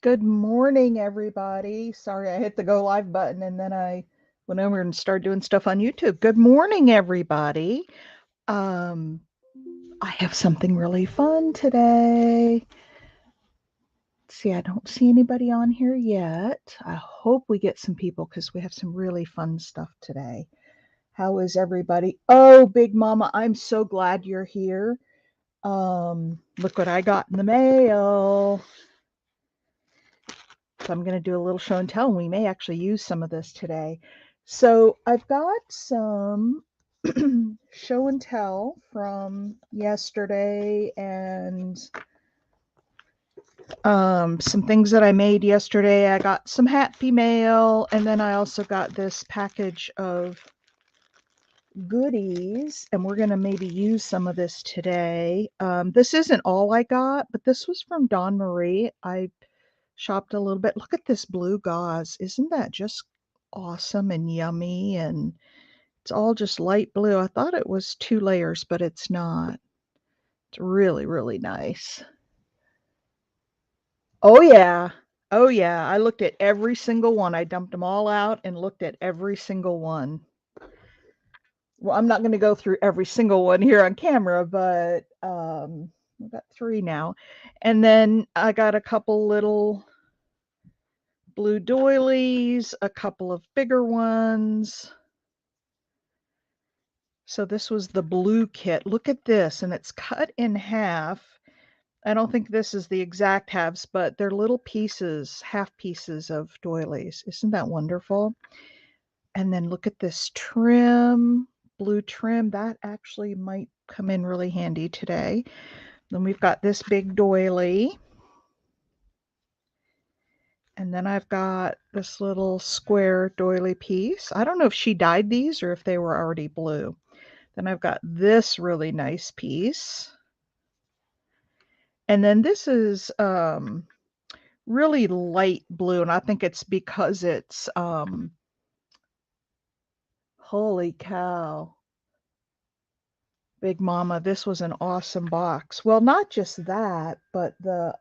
Good morning, everybody. Sorry, I hit the go live button and then I went over and started doing stuff on YouTube. Good morning, everybody. Um, I have something really fun today. See, I don't see anybody on here yet. I hope we get some people because we have some really fun stuff today. How is everybody? Oh, Big Mama, I'm so glad you're here. Look what I got in the mail. So I'm going to do a little show and tell, and we may actually use some of this today. So I've got some show and tell from yesterday and some things that I made yesterday. I got some happy mail, and then I also got this package of goodies, and we're going to maybe use some of this today. This isn't all I got, but this was from Dawn Marie. I shopped a little bit. Look at this blue gauze. Isn't that just awesome and yummy? And it's all just light blue. I thought it was 2 layers, but it's not. It's really, really nice. Oh, yeah. Oh, yeah. I looked at every single one. I dumped them all out and looked at every single one. Well, I'm not going to go through every single one here on camera, but I've got 3 now. And then I got a couple little blue doilies, a couple of bigger ones. So this was the blue kit. Look at this, and it's cut in half. I don't think this is the exact halves, but they're little pieces, half pieces of doilies. Isn't that wonderful? And then look at this trim, blue trim. That actually might come in really handy today. Then we've got this big doily. And then I've got this little square doily piece. I don't know if she dyed these or if they were already blue. Then I've got this really nice piece. And then this is really light blue, and I think it's because it's holy cow. Big Mama, this was an awesome box. Well, not just that, but the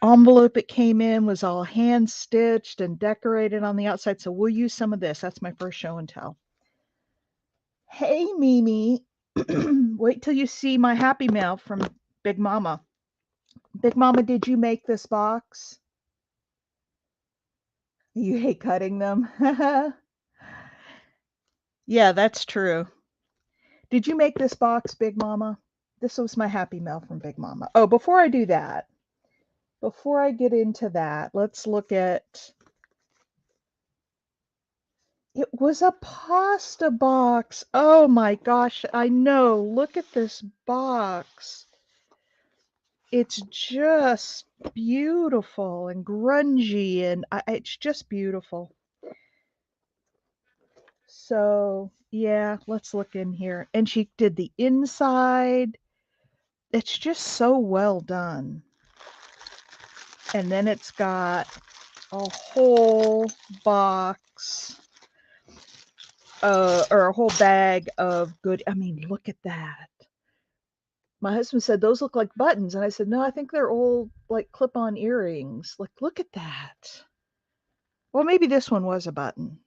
envelope it came in was all hand stitched and decorated on the outside. So we'll use some of this. That's my first show and tell. Hey, Mimi, wait till you see my happy mail from Big Mama. Big Mama, did you make this box? You hate cutting them? Yeah, that's true. Did you make this box, Big Mama? This was my happy mail from Big Mama. Oh, before I do that, before I get into that, let's look at. It was a pasta box. Oh my gosh, I know. Look at this box. It's just beautiful and grungy, and it's just beautiful. So, yeah, let's look in here. And she did the inside. It's just so well done. And then it's got a whole box or a whole bag of good. I mean, look at that. My husband said those look like buttons, and I said no, I think they're old like clip-on earrings. Like, look at that. Well, maybe this one was a button.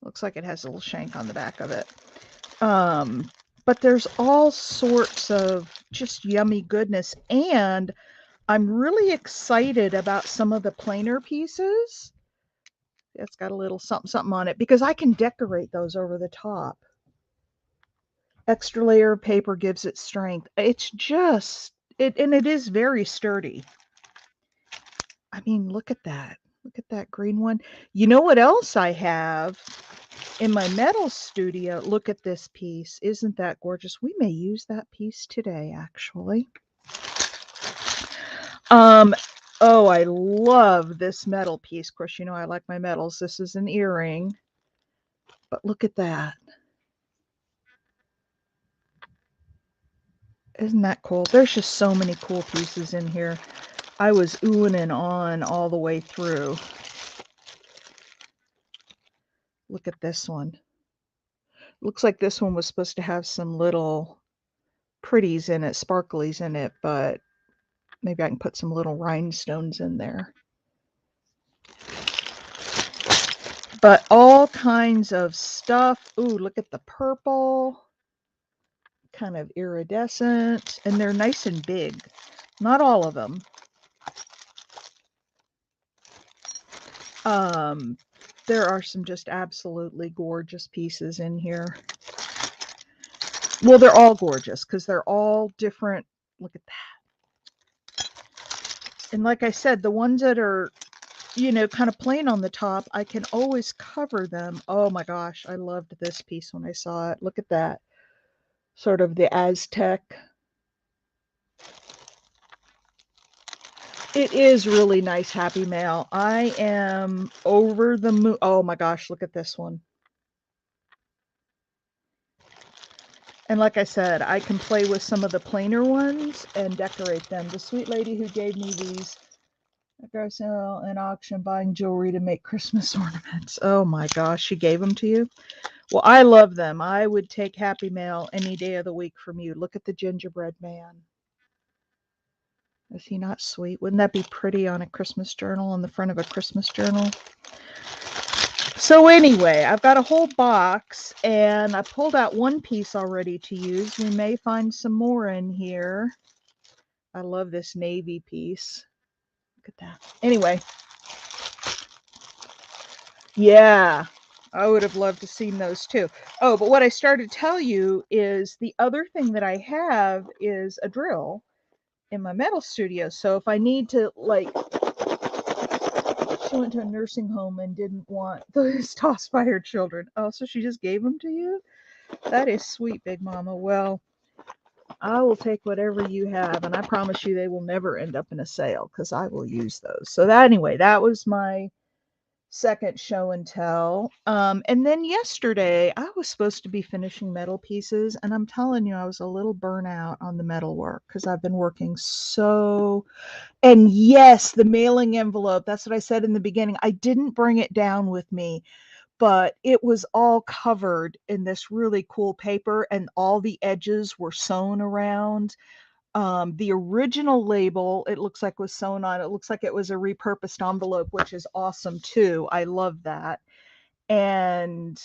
Looks like it has a little shank on the back of it. But there's all sorts of just yummy goodness, and I'm really excited about some of the plainer pieces. It's got a little something something on it because I can decorate those over the top. Extra layer of paper gives it strength. It's just it, and it is very sturdy. I mean, look at that. Look at that green one. You know what else I have in my metal studio? Look at this piece. Isn't that gorgeous? We may use that piece today, actually. Oh, I love this metal piece. Of course, you know I like my metals. This is an earring. But look at that. Isn't that cool? There's just so many cool pieces in here. I was oohing and on all the way through. Look at this one. Looks like this one was supposed to have some little pretties in it, sparklies in it, but Maybe I can put some little rhinestones in there. But all kinds of stuff. Ooh, look at the purple. Kind of iridescent. And they're nice and big. Not all of them. There are some just absolutely gorgeous pieces in here. Well, they're all gorgeous because they're all different. Look at that. And like I said, the ones that are, kind of plain on the top, I can always cover them. Oh my gosh, I loved this piece when I saw it. Look at that. Sort of the Aztec. It is really nice, Happy Mail. I am over the moon. Oh my gosh, look at this one. And like I said, I can play with some of the plainer ones and decorate them. The sweet lady who gave me these at garage sale and auction buying jewelry to make Christmas ornaments. Oh my gosh, she gave them to you? Well, I love them. I would take Happy Mail any day of the week from you. Look at the gingerbread man. Is he not sweet? Wouldn't that be pretty on a Christmas journal, on the front of a Christmas journal? So anyway, I've got a whole box, and I pulled out one piece already to use. We may find some more in here. I love this navy piece. Look at that. Anyway. Yeah, I would have loved to seen those too. Oh, but what I started to tell you is the other thing that I have is a drill in my metal studio. So if I need to, like, she went to a nursing home and didn't want those tossed by her children. Oh, so she just gave them to you? That is sweet, Big Mama. Well, I will take whatever you have, and I promise you they will never end up in a sale because I will use those. So that, anyway, that was my second show and tell. And then yesterday I was supposed to be finishing metal pieces, and I'm telling you, I was a little burnout on the metal work because I've been working so. And yes, the mailing envelope, that's what I said in the beginning. I didn't bring it down with me, but it was all covered in this really cool paper, and all the edges were sewn around. The original label, it looks like was sewn on. It looks like it was a repurposed envelope, which is awesome too. I love that. And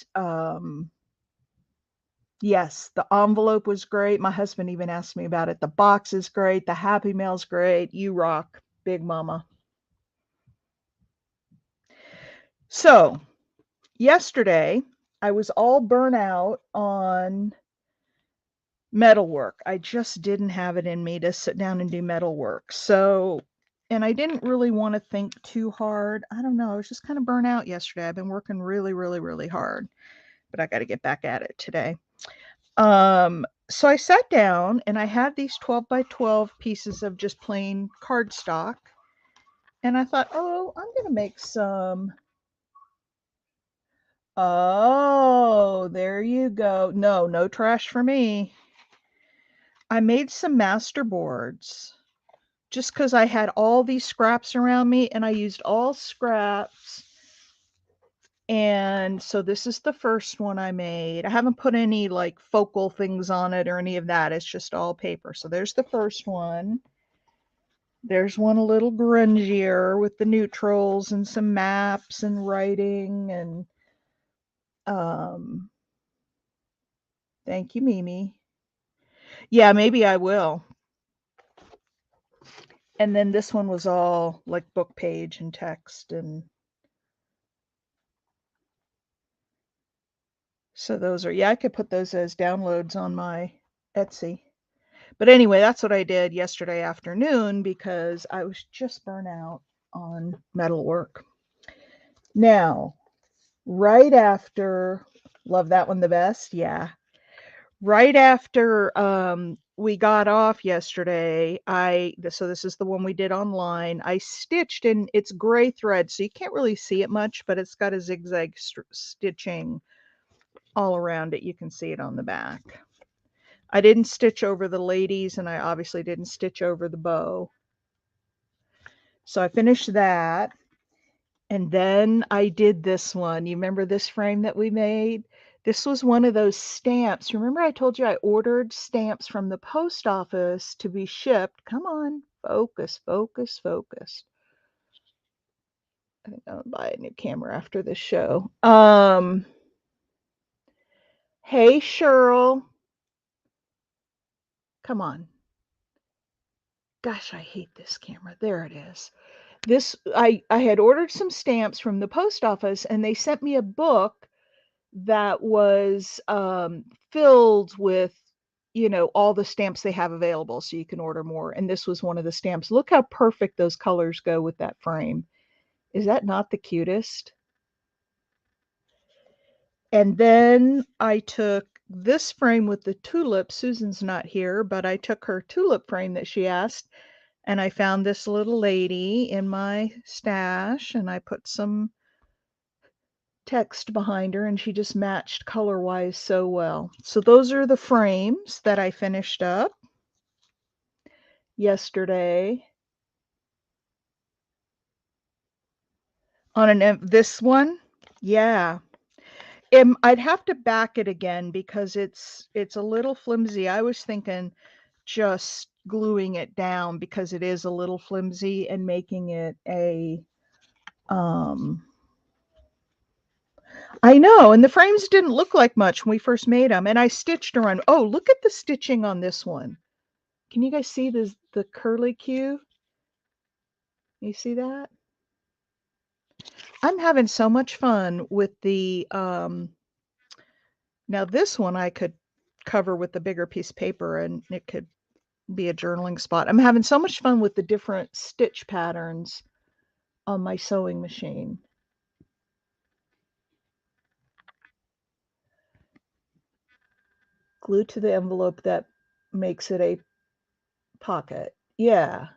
yes, the envelope was great. My husband even asked me about it. The box is great. The Happy Mail's great. You rock, Big Mama. So yesterday, I was all burnt out on metalwork. I just didn't have it in me to sit down and do metalwork. So, and I didn't really want to think too hard. I don't know. I was just kind of burnt out yesterday. I've been working really, really, really hard, but I got to get back at it today. So I sat down and I had these 12 by 12 pieces of just plain cardstock. And I thought, oh, I'm going to make some. Oh, there you go. No, no trash for me. I made some master boards just because I had all these scraps around me, and I used all scraps. And so this is the first one I made. I haven't put any like focal things on it or any of that. It's just all paper. So there's the first one. There's one a little grungier with the neutrals and some maps and writing and thank you, Mimi. Yeah, maybe I will. And then this one was all like book page and text, and so those are, yeah, I could put those as downloads on my Etsy. But anyway, that's what I did yesterday afternoon because I was just burnt out on metalwork. Now, right after, love that one the best. Yeah. Right after we got off yesterday, so this is the one we did online. I stitched, and it's gray thread, so you can't really see it much, but it's got a zigzag stitching all around it. You can see it on the back. I didn't stitch over the ladies, and I obviously didn't stitch over the bow. So I finished that. And then I did this one. You remember this frame that we made? This was one of those stamps. Remember I told you I ordered stamps from the post office to be shipped. Come on. Focus, focus, focus. I think I'll buy a new camera after this show. Hey, Cheryl. Come on. Gosh, I hate this camera. There it is. I had ordered some stamps from the post office, and they sent me a book that was filled with, all the stamps they have available, so you can order more. And this was one of the stamps. Look how perfect those colors go with that frame. Is that not the cutest? And then I took this frame with the tulip. Susan's not here, but I took her tulip frame that she asked, and I found this little lady in my stash, and I put some text behind her, and she just matched color-wise so well. So those are the frames that I finished up yesterday. On this one, yeah. I'd have to back it again because it's a little flimsy. I was thinking just gluing it down because it is a little flimsy and making it a I know, and the frames didn't look like much when we first made them, and I stitched around. Oh, look at the stitching on this one. Can you guys see the curly Q? You see that? I'm having so much fun with the now this one I could cover with a bigger piece of paper and it could be a journaling spot. I'm having so much fun with the different stitch patterns on my sewing machine. Glue to the envelope that makes it a pocket. Yeah.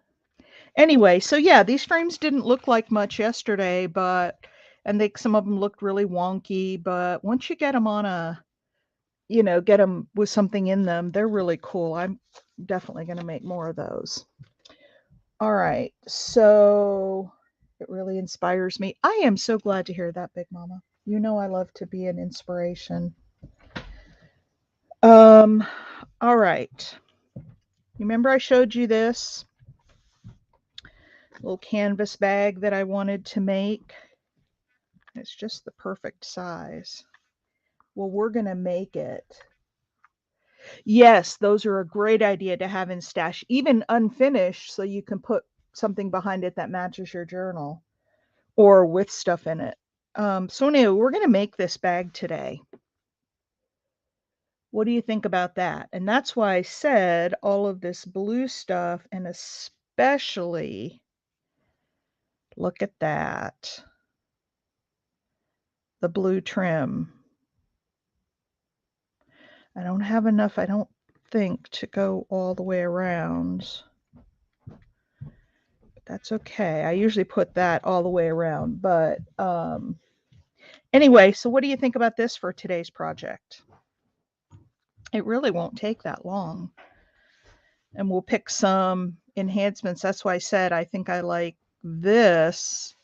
Anyway, so yeah, these frames didn't look like much yesterday, but and some of them looked really wonky, but once you get them on get them with something in them, they're really cool. I'm definitely going to make more of those. All right. So it really inspires me. I am so glad to hear that, Big Mama. You know I love to be an inspiration. Um all right. Remember I showed you this little canvas bag that I wanted to make? It's just the perfect size. Well, we're going to make it. Yes, those are a great idea to have in stash, even unfinished, so you can put something behind it that matches your journal or with stuff in it. So anyway, we're going to make this bag today. What do you think about that? And that's why I said all of this blue stuff, and especially, look at that, the blue trim. I don't have enough, I don't think, to go all the way around. That's okay. I usually put that all the way around. But anyway, so what do you think about this for today's project? It really won't take that long. And we'll pick some enhancements. That's why I said I think I like this.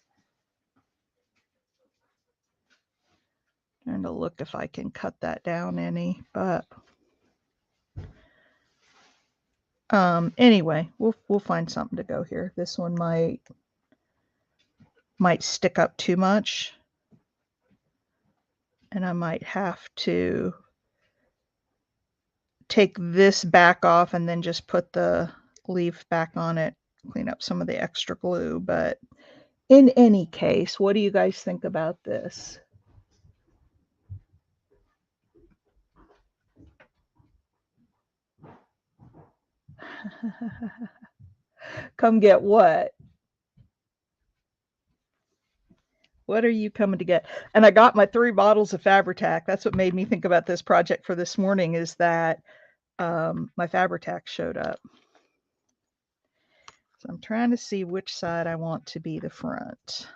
Trying to look if I can cut that down any, but anyway, we'll find something to go here. This one might stick up too much, and I might have to take this back off and then just put the leaf back on it, clean up some of the extra glue. But in any case, what do you guys think about this? Come get what? What are you coming to get? And I got my 3 bottles of Fabri-Tac. That's what made me think about this project for this morning, is that my Fabri-Tac showed up. So I'm trying to see which side I want to be the front.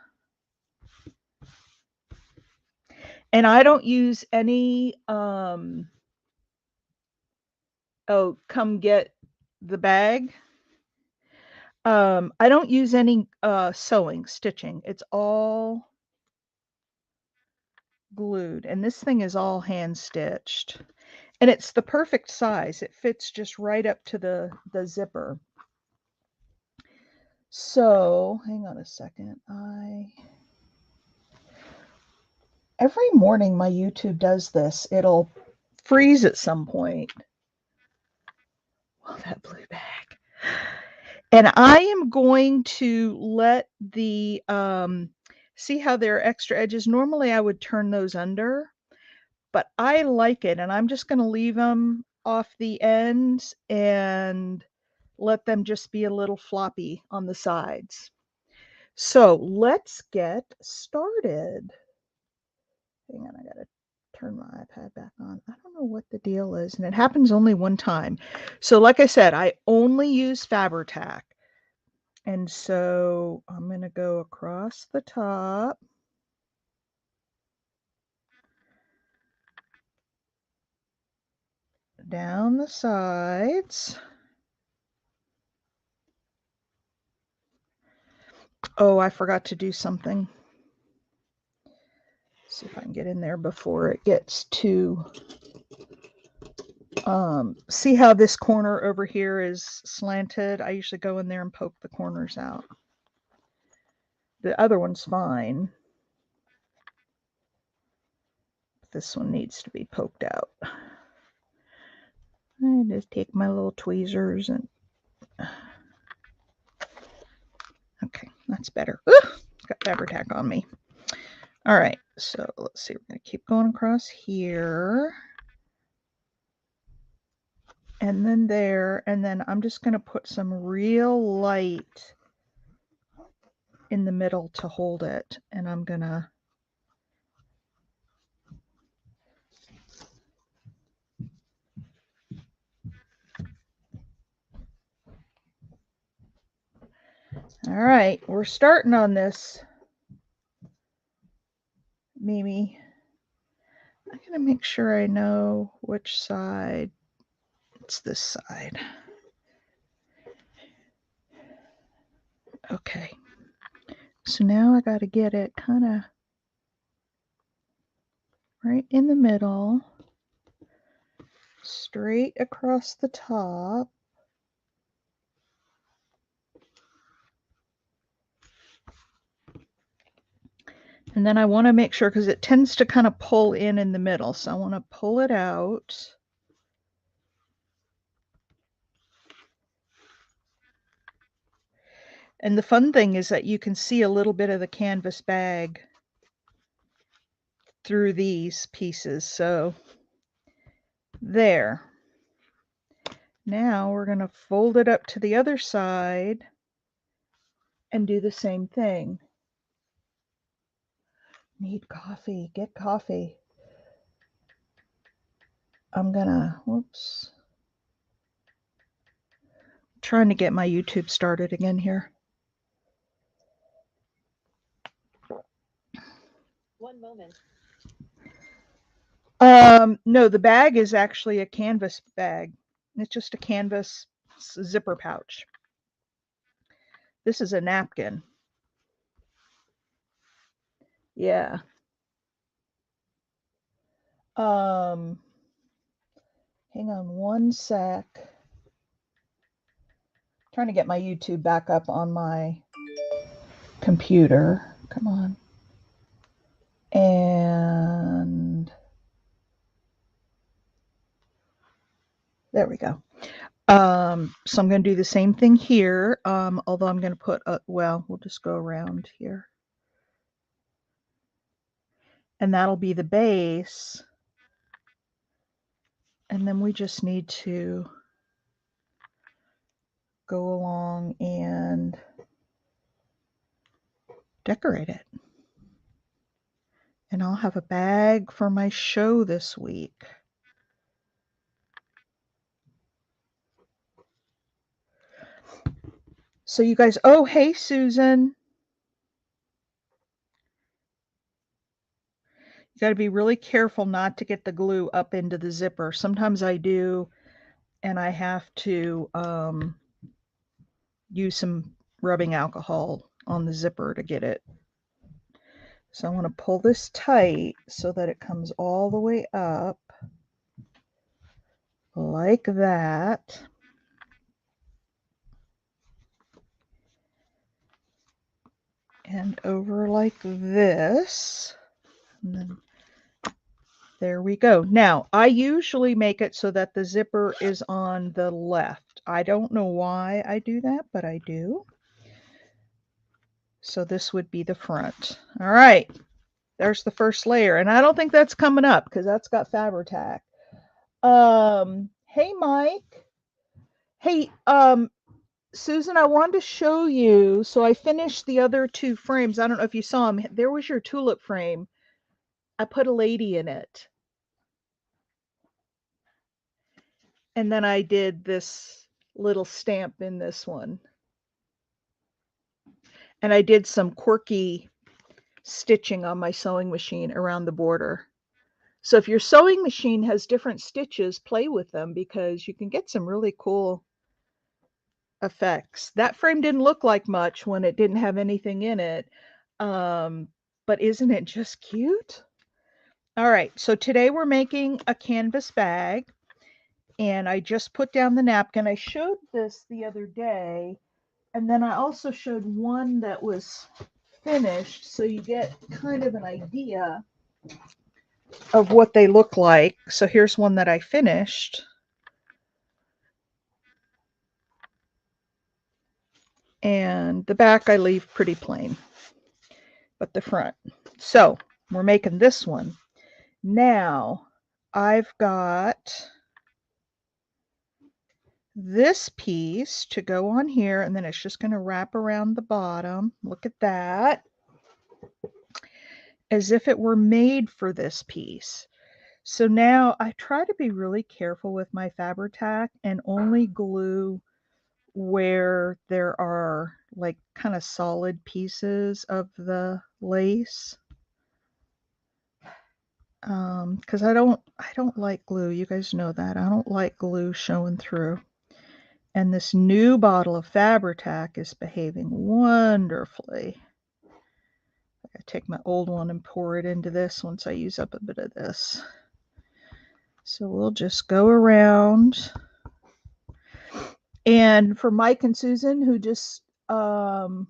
And I don't use any, oh, come get the bag. I don't use any stitching. It's all glued. And this thing is all hand stitched. And it's the perfect size. It fits just right up to the zipper. So hang on a second. Every morning my YouTube does this. It'll freeze at some point. Well, that blew back. And I am going to let the, see how there are extra edges. Normally I would turn those under, but I like it. And I'm just going to leave them off the ends and let them just be a little floppy on the sides. So let's get started. Hang on, I gotta turn my iPad back on. I don't know what the deal is, and it happens only one time. So like I said, I only use Fabri-Tac. And so I'm gonna go across the top. Down the sides. Oh, I forgot to do something. Let's see if I can get in there before it gets too... see how this corner over here is slanted? I usually go in there and poke the corners out. The other one's fine. This one needs to be poked out. I just take my little tweezers and... Okay, that's better. Ooh, it's got Fabri-Tac on me. All right, so let's see. We're going to keep going across here. And then there. And then I'm just going to put some real light in the middle to hold it. And I'm going to... All right, we're starting on this, Mimi. I'm going to make sure I know which side. It's this side. Okay. So now I got to get it kind of right in the middle, straight across the top. And then I want to make sure, because it tends to kind of pull in the middle. So I want to pull it out. And the fun thing is that you can see a little bit of the canvas bag through these pieces. So there. Now we're going to fold it up to the other side and do the same thing. Need coffee. Get coffee. I'm gonna, whoops. Trying to get my YouTube started again here. 1 moment. No, the bag is actually a canvas bag. It's just a canvas zipper pouch. This is a napkin. Yeah. Hang on one sec. Trying to get my YouTube back up on my computer. Come on. And there we go. So I'm going to do the same thing here, although I'm going to put, well, we'll just go around here. And that'll be the base. And then we just need to go along and decorate it. And I'll have a bag for my show this week. So you guys, oh, hey, Susan. You got to be really careful not to get the glue up into the zipper. Sometimes I do, and I have to use some rubbing alcohol on the zipper to get it. So I want to pull this tight so that it comes all the way up like that. and over like this. And then there we go. Now, I usually make it so that the zipper is on the left. I don't know why I do that, but I do. So this would be the front. All right, there's the first layer. And I don't think that's coming up because that's got Fabri-Tac. Hey, Mike. Hey, Susan, I wanted to show you. So I finished the other two frames. I don't know if you saw them. There was your tulip frame. I put a lady in it. And then I did this little stamp in this one. And I did some quirky stitching on my sewing machine around the border. So if your sewing machine has different stitches, play with them because you can get some really cool effects. That frame didn't look like much when it didn't have anything in it. But isn't it just cute? All right, so today we're making a canvas bag, and I just put down the napkin. I showed this the other day, and then I also showed one that was finished, so you get kind of an idea of what they look like. So here's one that I finished. And the back I leave pretty plain, but the front. So we're making this one. Now, I've got this piece to go on here, and then it's just going to wrap around the bottom. Look at that. As if it were made for this piece. So now I try to be really careful with my Fabri-Tac and only glue where there are like kind of solid pieces of the lace. Because I don't like glue. You guys know that. I don't like glue showing through. And this new bottle of Fabri-Tac is behaving wonderfully. I take my old one and pour it into this once I use up a bit of this. So we'll just go around. And for Mike and Susan, who just, you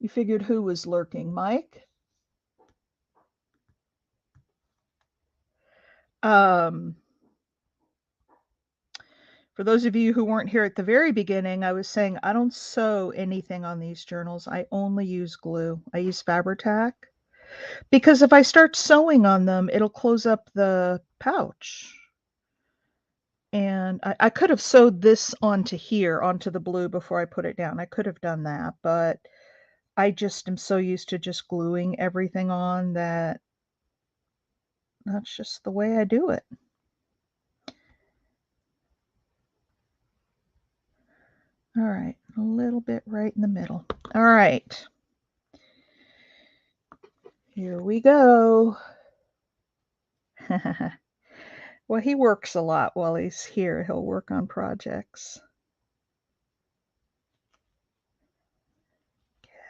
figured who was lurking, Mike? For those of you who weren't here at the very beginning, I was saying I don't sew anything on these journals. I only use glue. I use Fabri-Tac because if I start sewing on them, it'll close up the pouch. And I could have sewed this onto here, onto the blue before I put it down. I could have done that, but I just am so used to just gluing everything on that that's just the way I do it. All right, a little bit right in the middle. All right. Here we go. Well, he works a lot while he's here. He'll work on projects.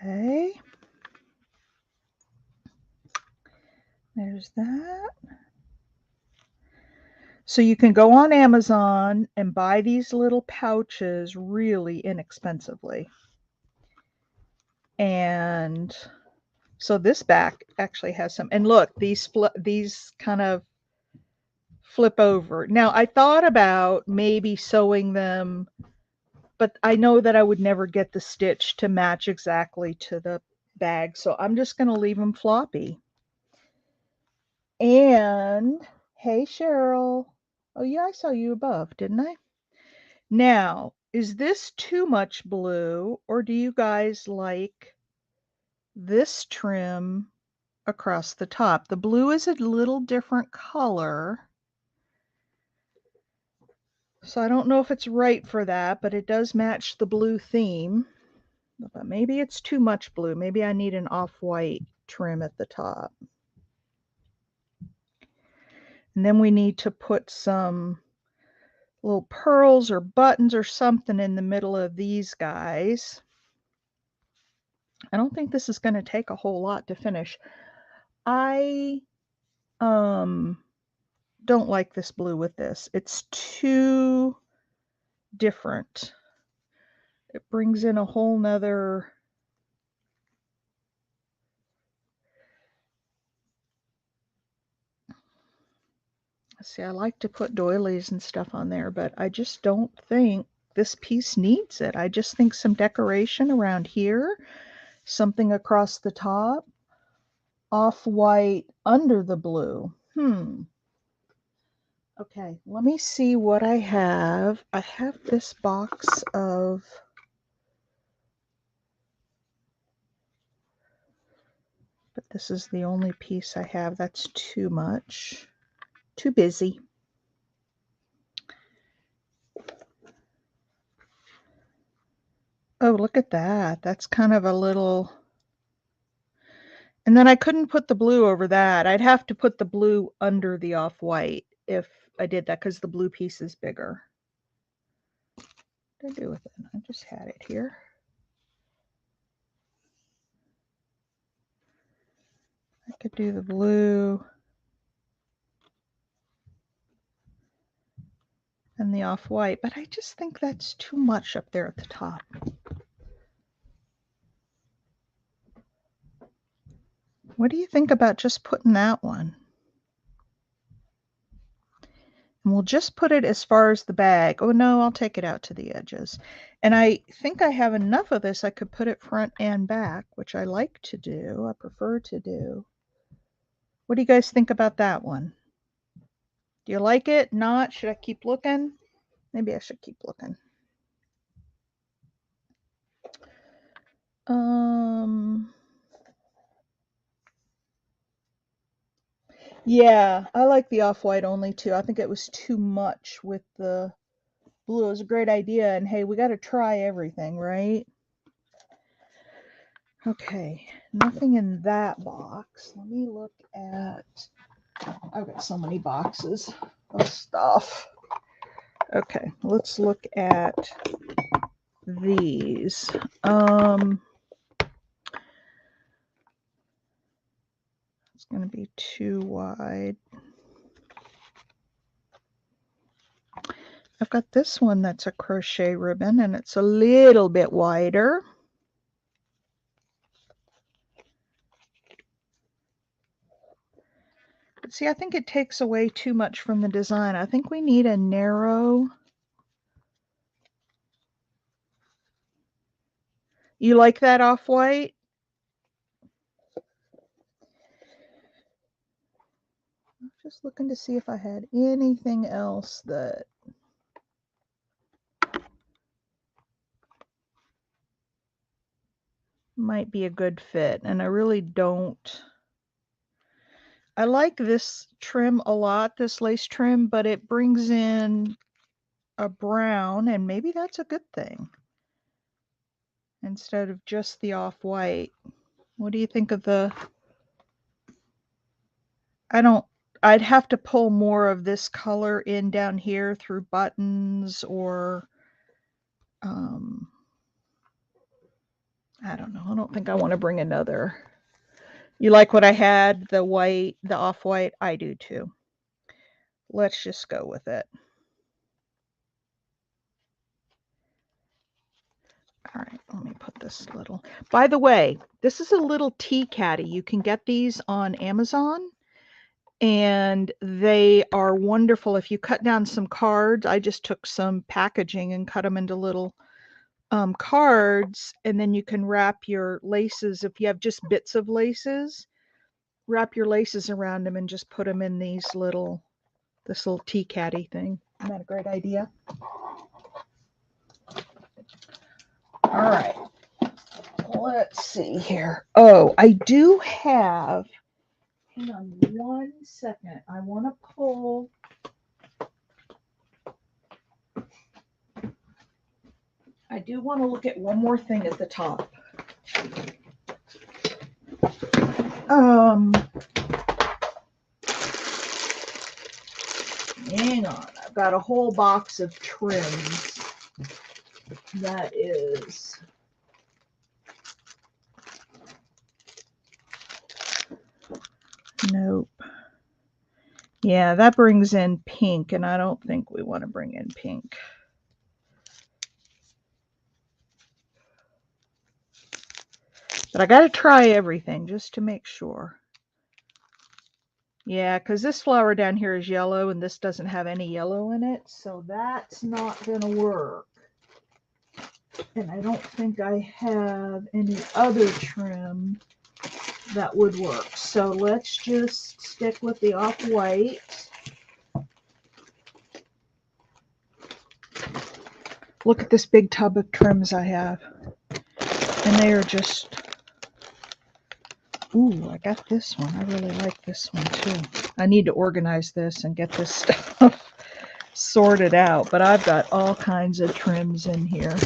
Okay. There's that. So you can go on Amazon and buy these little pouches really inexpensively. And so this back actually has some, and look, these kind of flip over. Now I thought about maybe sewing them, but I know that I would never get the stitch to match exactly to the bag. So I'm just going to leave them floppy. And hey, Cheryl. Oh yeah, I saw you above, didn't I? Now, is this too much blue, or do you guys like this trim across the top? The blue is a little different color. So I don't know if it's right for that, but it does match the blue theme. But maybe it's too much blue. Maybe I need an off-white trim at the top. And then we need to put some little pearls or buttons or something in the middle of these guys. I don't think this is going to take a whole lot to finish. I don't like this blue with this. It's too different. It brings in a whole nother. See, I like to put doilies and stuff on there, but I just don't think this piece needs it. I just think some decoration around here, something across the top, off-white under the blue. Okay, let me see what I have. I have this box of, but this is the only piece I have. That's too much. Too busy. Oh, look at that. That's kind of a little... And then I couldn't put the blue over that. I'd have to put the blue under the off-white if I did that because the blue piece is bigger. What did I do with it? I just had it here. I could do the blue and the off-white, but I just think that's too much up there at the top. What do you think about just putting that one? And we'll just put it as far as the bag. Oh no, I'll take it out to the edges. And I think I have enough of this. I could put it front and back, which I like to do. I prefer to do. What do you guys think about that one? Do you like it? Not? Should I keep looking? Maybe I should keep looking. Yeah, I like the off-white only too. I think it was too much with the blue. It was a great idea, and hey, we got to try everything, right? Okay, nothing in that box. Let me look at... I've got so many boxes of stuff. Okay, let's look at these. It's going to be too wide. I've got this one that's a crochet ribbon, and it's a little bit wider. But see, I think it takes away too much from the design. I think we need a narrow... You like that off-white? I'm just looking to see if I had anything else that... might be a good fit, and I really don't... I like this trim a lot, this lace trim, but it brings in a brown, and maybe that's a good thing, instead of just the off-white. What do you think of the... I'd have to pull more of this color in down here through buttons or, I don't know. I don't think I want to bring another. You like what I had? The white, the off-white? I do too. Let's just go with it. All right, let me put this little... By the way, this is a little tea caddy. You can get these on Amazon, and they are wonderful. If you cut down some cards, I just took some packaging and cut them into little cards, and then you can wrap your laces. If you have just bits of laces, wrap your laces around them and just put them in this little tea caddy thing. Isn't that a great idea? All right, let's see here. Oh, I do have... Hang on 1 second. I want to pull... I do want to look at one more thing at the top. Hang on. I've got a whole box of trims. That is... Nope. Yeah, that brings in pink, and I don't think we want to bring in pink. But I got to try everything just to make sure. Yeah, because this flower down here is yellow and this doesn't have any yellow in it, so that's not going to work. And I don't think I have any other trim that would work. So let's just stick with the off-white. Look at this big tub of trims I have. And they are just, ooh, I got this one. I really like this one too. I need to organize this and get this stuff sorted out, but I've got all kinds of trims in here.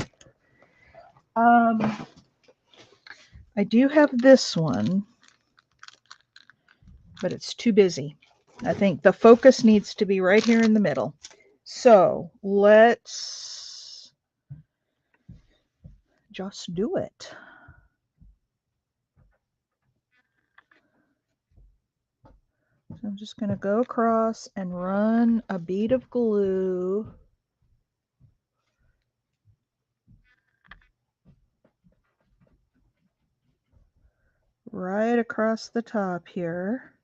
I do have this one, but it's too busy. I think the focus needs to be right here in the middle. So let's just do it. So I'm just going to go across and run a bead of glue right across the top here.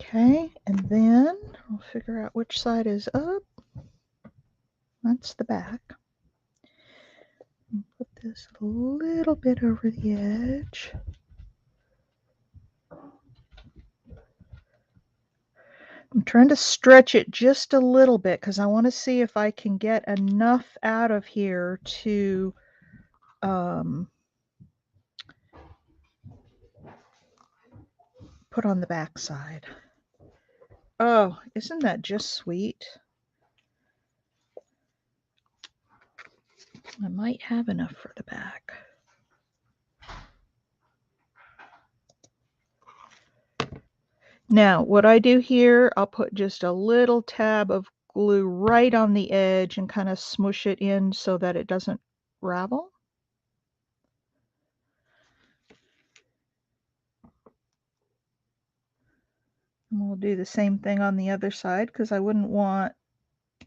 Okay, and then I'll figure out which side is up. That's the back. Put this a little bit over the edge. I'm trying to stretch it just a little bit because I want to see if I can get enough out of here to put on the back side. Oh, isn't that just sweet? I might have enough for the back. Now, what I do here, I'll put just a little tab of glue right on the edge and kind of smush it in so that it doesn't ravel. And we'll do the same thing on the other side because I wouldn't want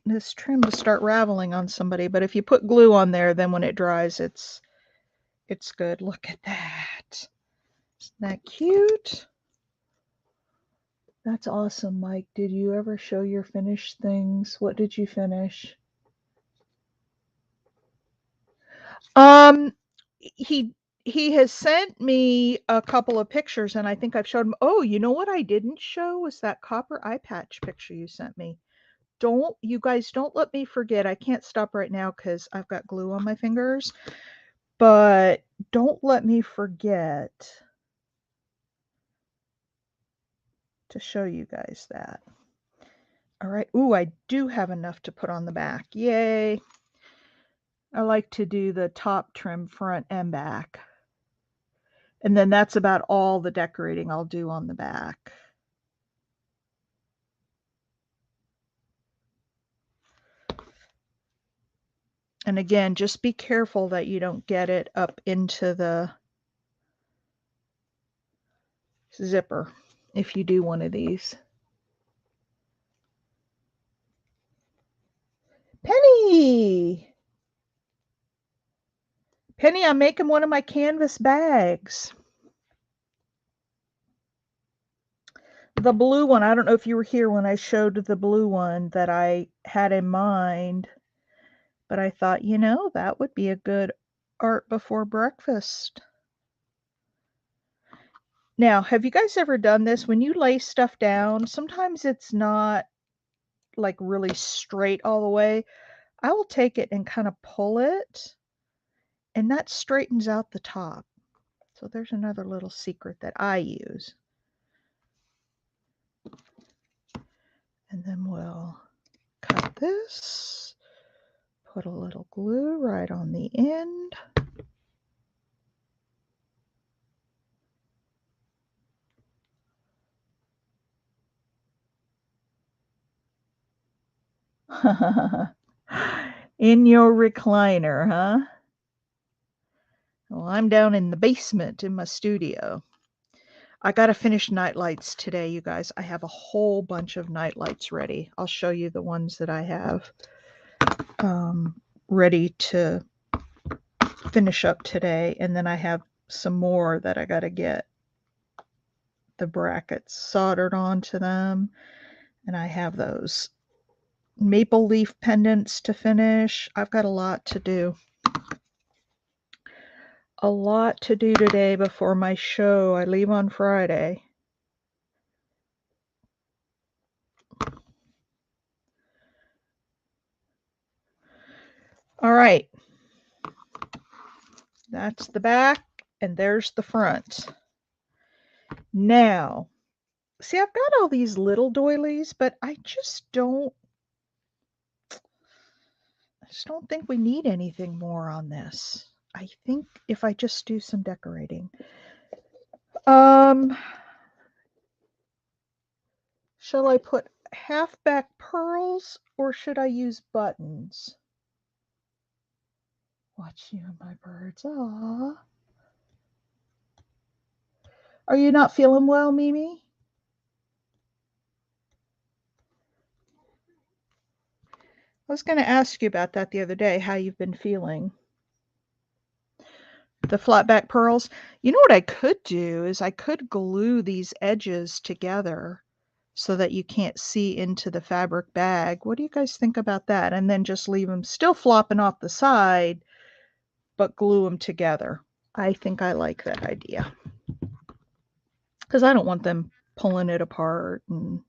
this trim to start raveling on somebody. But if you put glue on there, then when it dries, it's good. Look at that. Isn't that cute? That's awesome, Mike. Did you ever show your finished things? What did you finish? He has sent me a couple of pictures, and I think I've showed him. Oh, you know what I didn't show was that copper eye patch picture you sent me. You guys don't let me forget. I can't stop right now because I've got glue on my fingers, but don't let me forget to show you guys that. All right. Ooh, I do have enough to put on the back. Yay. I like to do the top trim front and back. And then that's about all the decorating I'll do on the back. And again, just be careful that you don't get it up into the zipper if you do one of these. Penny! Penny, I'm making one of my canvas bags. The blue one, I don't know if you were here when I showed the blue one that I had in mind, but I thought, you know, that would be a good art before breakfast. Now, have you guys ever done this? When you lay stuff down, sometimes it's not like really straight all the way. I will take it and kind of pull it, and that straightens out the top. So there's another little secret that I use. And then we'll cut this, put a little glue right on the end. In your recliner, huh? Well, I'm down in the basement in my studio. I got to finish night lights today, you guys. I have a whole bunch of night lights ready. I'll show you the ones that I have. ready to finish up today. And then I have some more that I got to get the brackets soldered onto them. And I have those maple leaf pendants to finish. I've got a lot to do. A lot to do today before my show. I leave on Friday. All right. That's the back, and there's the front. Now, see, I've got all these little doilies, but I just don't think we need anything more on this. I think if I just do some decorating. Shall I put half back pearls or should I use buttons? Watch you and my birds. Aww. Are you not feeling well, Mimi? I was going to ask you about that the other day, how you've been feeling. The flat back pearls. You know what I could do is I could glue these edges together so that you can't see into the fabric bag. What do you guys think about that? And then just leave them still flopping off the side, but glue them together. I think I like that idea. Because I don't want them pulling it apart. And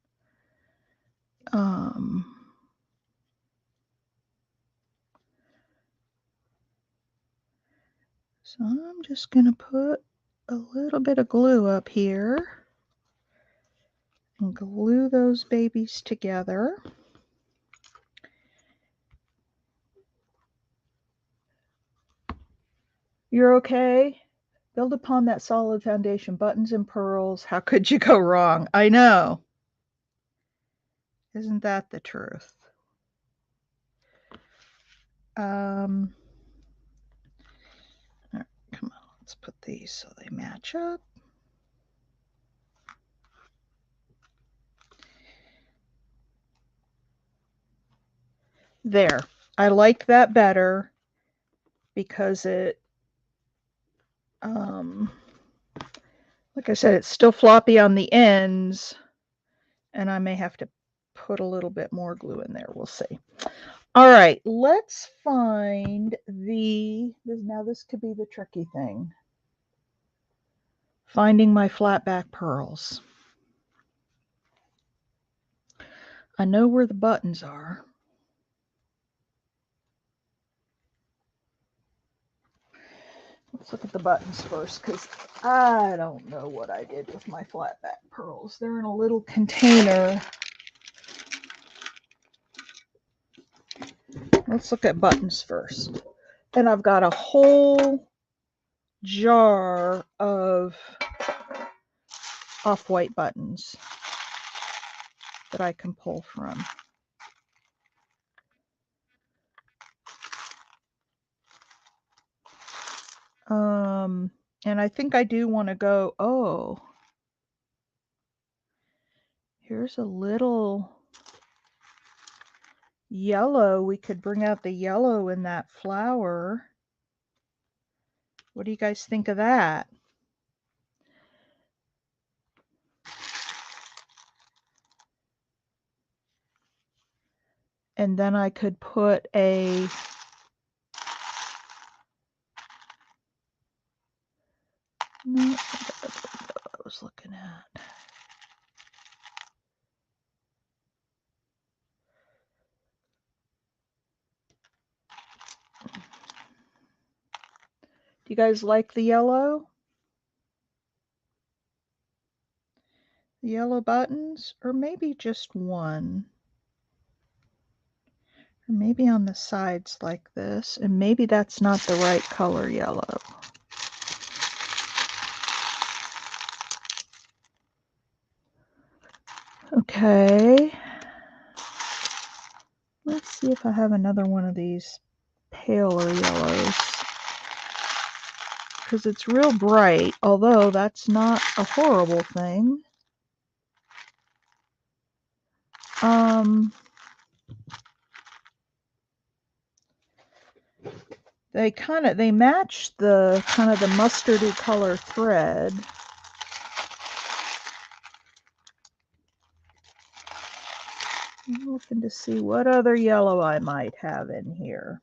so I'm just going to put a little bit of glue up here and glue those babies together. You're okay? Build upon that solid foundation, buttons and pearls. How could you go wrong? I know. Isn't that the truth? All right, come on, let's put these so they match up. There. I like that better because it, like I said, it's still floppy on the ends, and I may have to put a little bit more glue in there. We'll see. All right, let's find now this could be the tricky thing. Finding my flat back pearls. I know where the buttons are. Let's look at the buttons first, because I don't know what I did with my flat back pearls. They're in a little container. Let's look at buttons first. And I've got a whole jar of off-white buttons that I can pull from. And I think I do want to go, oh, here's a little yellow. We could bring out the yellow in that flower. What do you guys think of that? And then I could put a no, that's what I was looking at. Do you guys like the yellow? The yellow buttons? Or maybe just one? Or maybe on the sides like this. And maybe that's not the right color yellow. Okay. Let's see if I have another one of these paler yellows. Because it's real bright, although that's not a horrible thing. They match the kind of the mustardy color thread. I'm looking to see what other yellow I might have in here.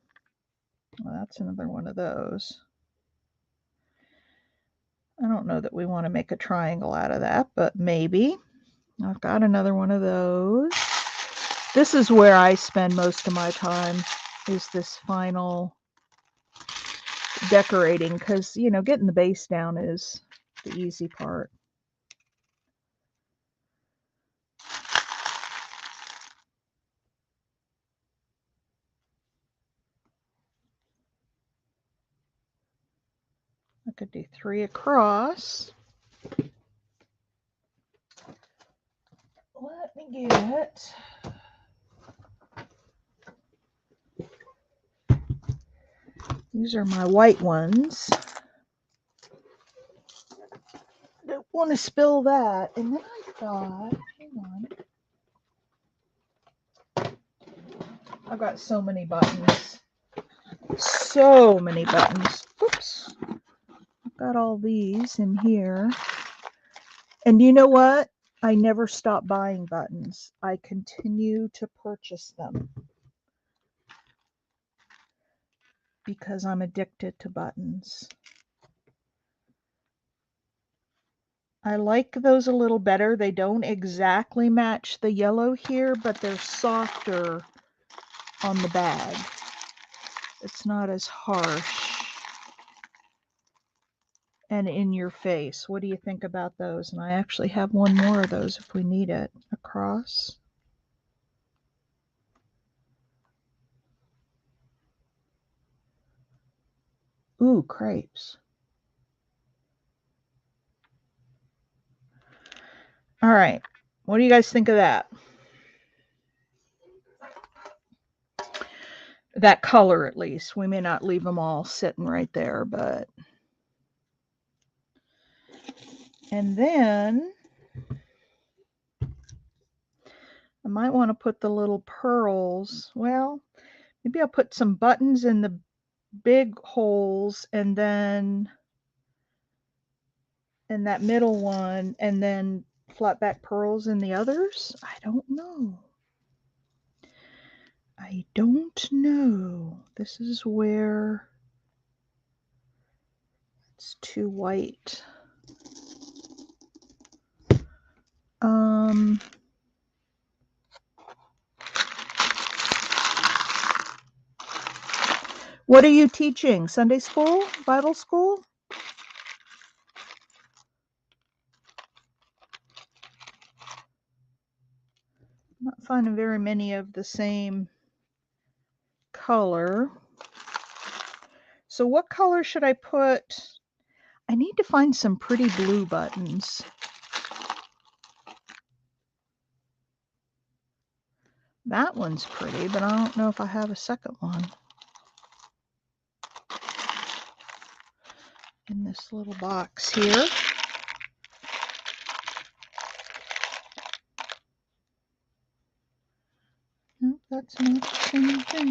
Well, that's another one of those. I don't know that we want to make a triangle out of that, but maybe. I've got another one of those. This is where I spend most of my time, is this final decorating, because, you know, getting the base down is the easy part. I could do 3 across. Let me get... These are my white ones. Don't want to spill that. And then I thought, hang on. I've got so many buttons. So many buttons. Oops. I've got all these in here. And you know what? I never stop buying buttons. I continue to purchase them because I'm addicted to buttons. I like those a little better. They don't exactly match the yellow here, but they're softer on the bag. It's not as harsh and in your face. What do you think about those? And I actually have one more of those if we need it. Across. Ooh, crepes. All right. What do you guys think of that? That color, at least. We may not leave them all sitting right there, but... And then I might want to put the little pearls. Well, maybe I'll put some buttons in the big holes, and then in that middle one, and then flat back pearls in the others. I don't know. I don't know. This is where it's too white. What are you teaching? Sunday school? Bible school? I'm not finding very many of the same color. So what color should I put? I need to find some pretty blue buttons. That one's pretty, but I don't know if I have a second one. In this little box here. No, that's not the same thing.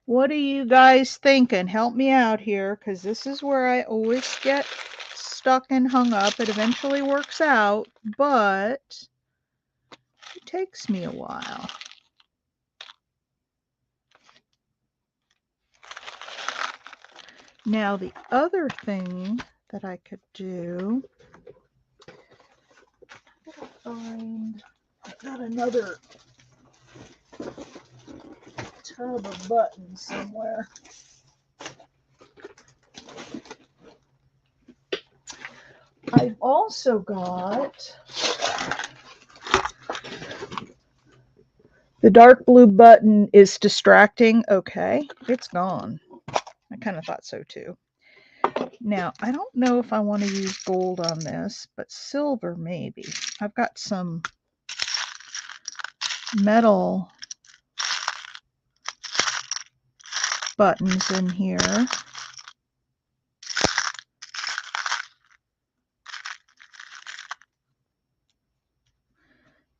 What are you guys thinking? Help me out here, because this is where I always get stuck and hung up. It eventually works out, but it takes me a while. Now, the other thing that I could do, I've got another tub of buttons somewhere. I've also got the dark blue button is distracting. Okay, it's gone. I kind of thought so too. Now, I don't know if I want to use gold on this, but silver maybe. I've got some metal buttons in here.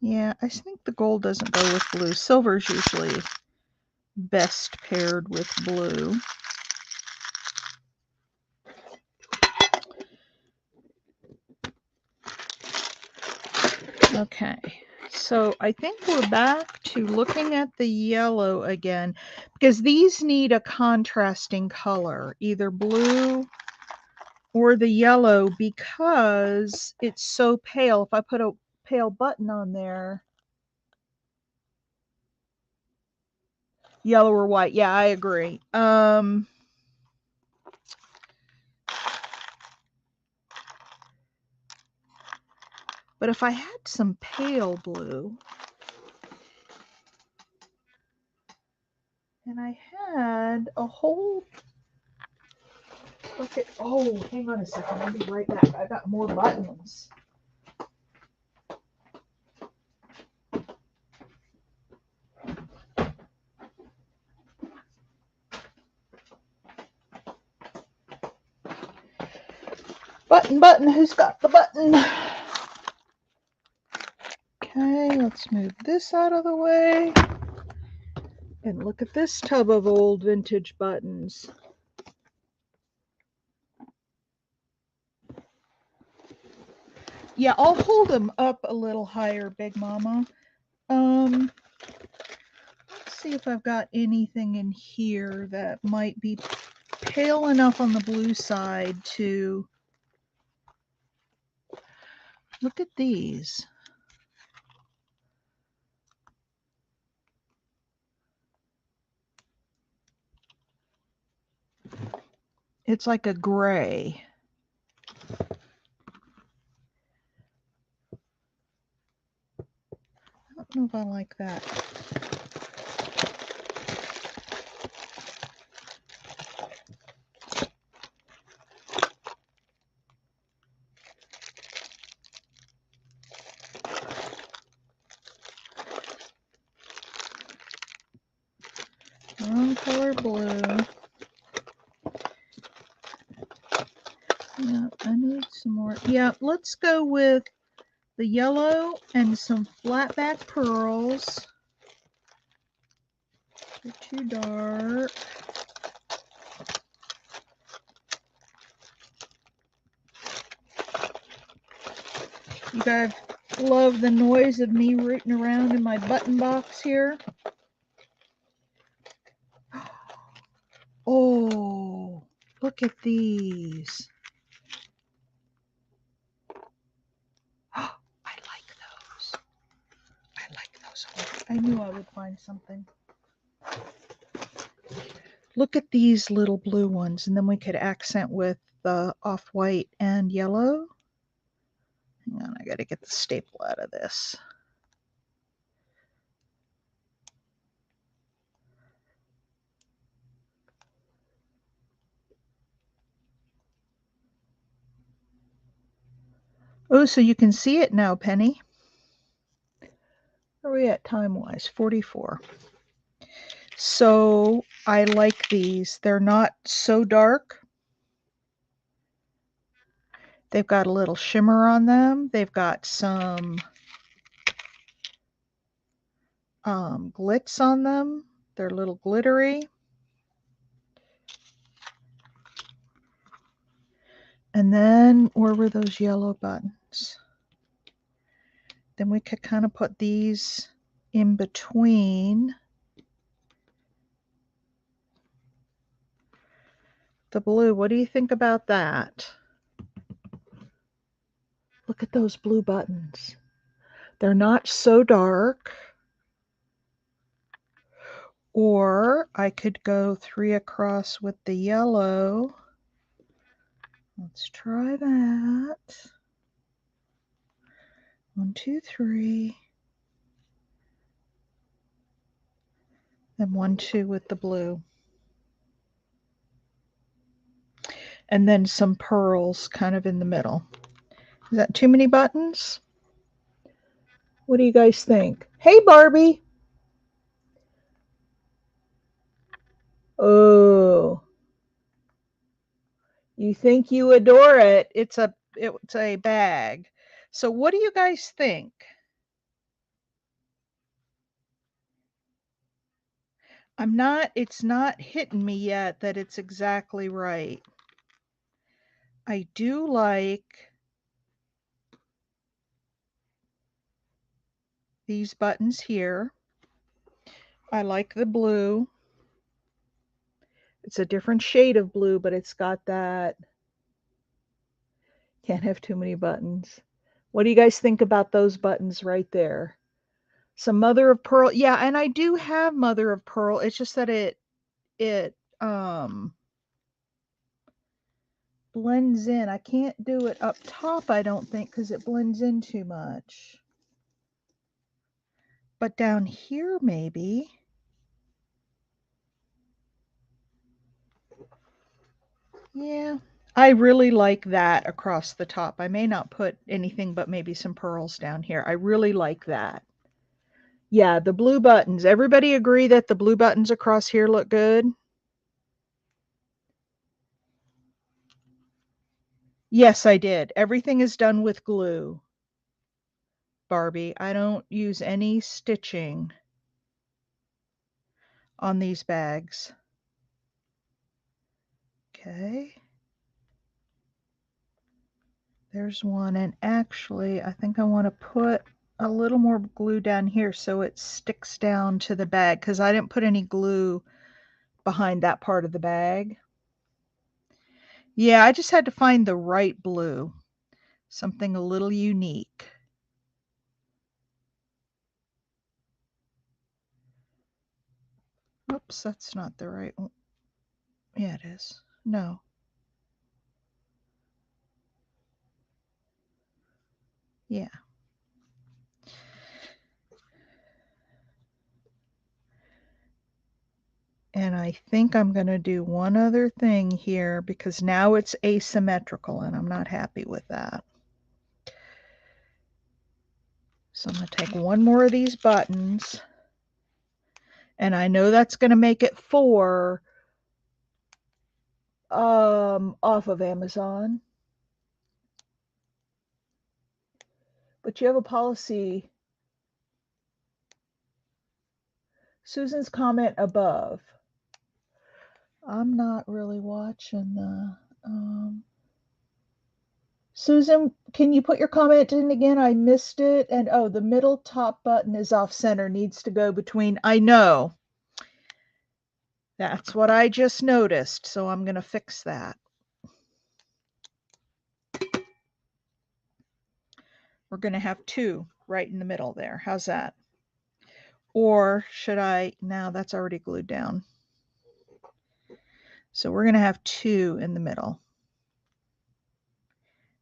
Yeah, I think the gold doesn't go with blue. Silver's usually best paired with blue. Okay, so I think we're back to looking at the yellow again, because these need a contrasting color, either blue or the yellow, because it's so pale. If I put a pale button on there, yellow or white. Yeah, I agree. But if I had some pale blue, and I had a whole bucket. Oh, hang on a second. I'll be right back. I got more buttons. Button, who's got the button? Okay, let's move this out of the way. And look at this tub of old vintage buttons. Yeah, I'll hold them up a little higher, Big Mama. Let's see if I've got anything in here that might be pale enough on the blue side to look at these. It's like a gray. I don't know if I like that. Wrong color blue. Yeah, I need some more. Yeah, let's go with the yellow and some flat back pearls. They're too dark. You guys love the noise of me rooting around in my button box here. Oh, look at these. Oh, I like those. I like those. I knew I would find something. Look at these little blue ones, and then we could accent with the off-white and yellow. Hang on, I gotta get the staple out of this. Oh, so you can see it now, Penny. Where are we at time-wise? 44. So I like these. They're not so dark. They've got a little shimmer on them. They've got some glitz on them. They're a little glittery. And then where were those yellow buttons? Then we could kind of put these in between the blue. What do you think about that? Look at those blue buttons. They're not so dark. Or I could go 3 across with the yellow. Let's try that. 1, 2, 3. And 1, 2 with the blue. And then some pearls kind of in the middle. Is that too many buttons? What do you guys think? Hey, Barbie. Oh, you think you adore it. It's a bag. So what do you guys think? it's not hitting me yet that it's exactly right. I do like these buttons here. I like the blue. It's a different shade of blue, but it's got that. Can't have too many buttons. What do you guys think about those buttons right there? Some mother of pearl. Yeah, and I do have mother of pearl. It's just that it blends in. I can't do it up top, I don't think, because it blends in too much. But down here, maybe. Yeah, I really like that across the top. I may not put anything but maybe some pearls down here. I really like that. Yeah, the blue buttons. Everybody agree that the blue buttons across here look good? Yes, I did. Everything is done with glue, Barbie. I don't use any stitching on these bags. Okay. There's one, and actually, I think I want to put a little more glue down here so it sticks down to the bag, because I didn't put any glue behind that part of the bag. Yeah, I just had to find the right blue, something a little unique. Oops, that's not the right one. Yeah, it is. No. Yeah. And I think I'm going to do one other thing here because now it's asymmetrical and I'm not happy with that. So I'm going to take one more of these buttons, and I know that's going to make it 4 off of Amazon. But you have a policy. Susan's comment above. I'm not really watching the Susan, can you put your comment in again? I missed it. And oh, the middle top button is off center, needs to go between. I know. That's what I just noticed. So I'm going to fix that. We're going to have 2 right in the middle there. How's that? Or should I? Now that's already glued down. So we're going to have 2 in the middle.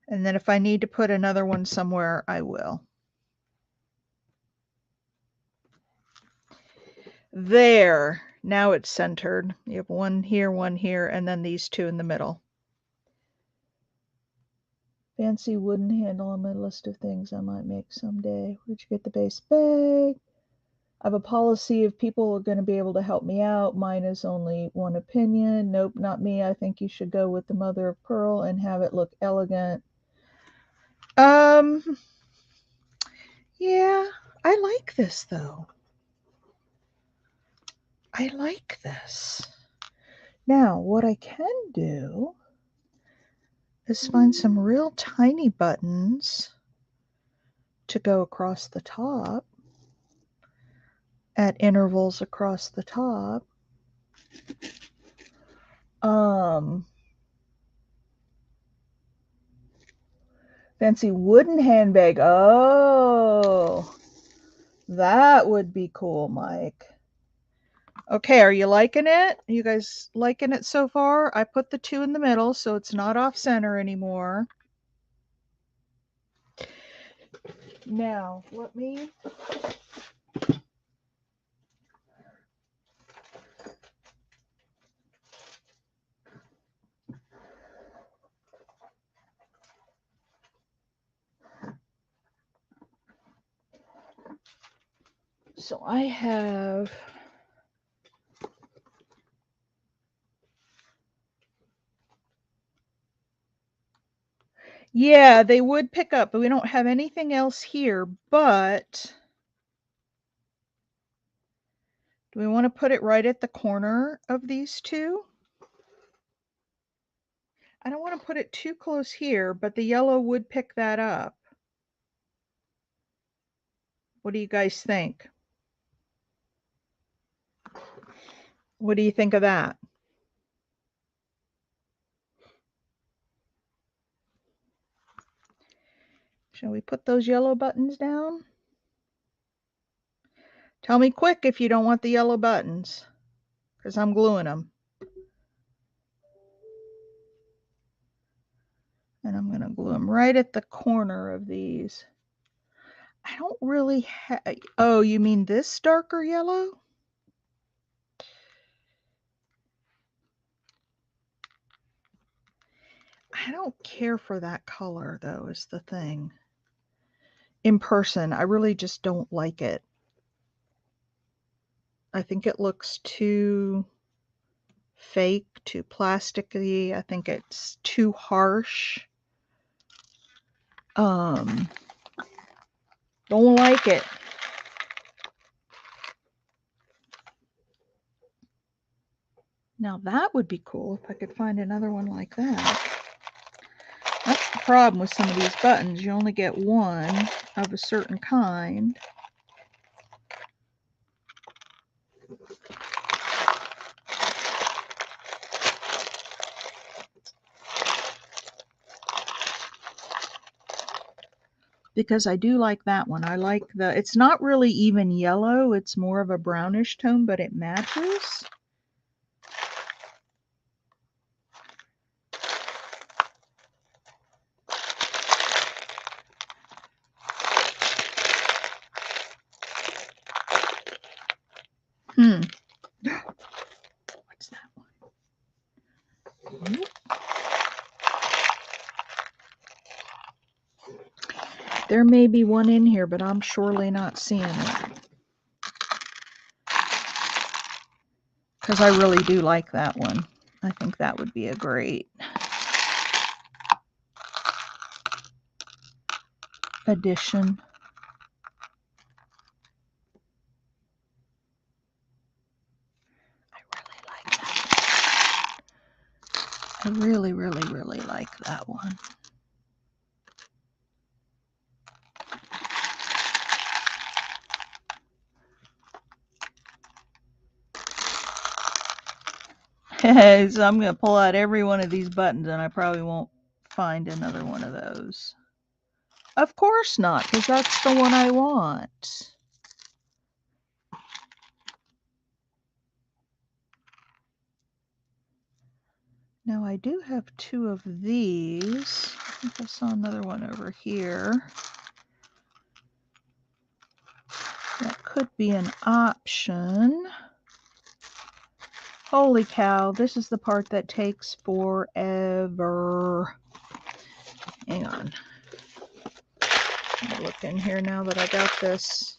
And then if I need to put another one somewhere, I will. There. Now it's centered. You have 1 here, and then these 2 in the middle. Fancy wooden handle on my list of things I might make someday. Where'd you get the base bag? I have a policy if people are going to be able to help me out. Mine is only one opinion. Nope, not me. I think you should go with the mother of pearl and have it look elegant. Yeah, I like this though. I like this. Now, what I can do is find some real tiny buttons to go across the top at intervals across the top. Fancy wooden handbag. Oh, that would be cool, Mike. Okay, are you liking it? You guys liking it so far? I put the 2 in the middle so it's not off center anymore. Now, let me so I have yeah, they would pick up, but we don't have anything else here, but Do we want to put it right at the corner of these two? I don't want to put it too close here, but the yellow would pick that up. What do you guys think? What do you think of that? Shall we put those yellow buttons down? Tell me quick if you don't want the yellow buttons, because I'm gluing them. And I'm going to glue them right at the corner of these. I don't really have... Oh, you mean this darker yellow? I don't care for that color, though, is the thing. In person, I really just don't like it. I think it looks too fake, too plasticky. I think it's too harsh. Don't like it. Now that would be cool if I could find another one like that. That's the problem with some of these buttons. You only get one of a certain kind. Because I do like that one. I like it's not really even yellow. It's more of a brownish tone, but it matches. What's that one? Nope. There may be one in here, but I'm surely not seeing it. Because I really do like that one. I think that would be a great addition. I really, really like that one. So I'm going to pull out every one of these buttons and I probably won't find another one of those. Of course not, because that's the one I want. Now I do have two of these. I think I saw another one over here. That could be an option. Holy cow, this is the part that takes forever. Hang on. I'll look in here now that I got this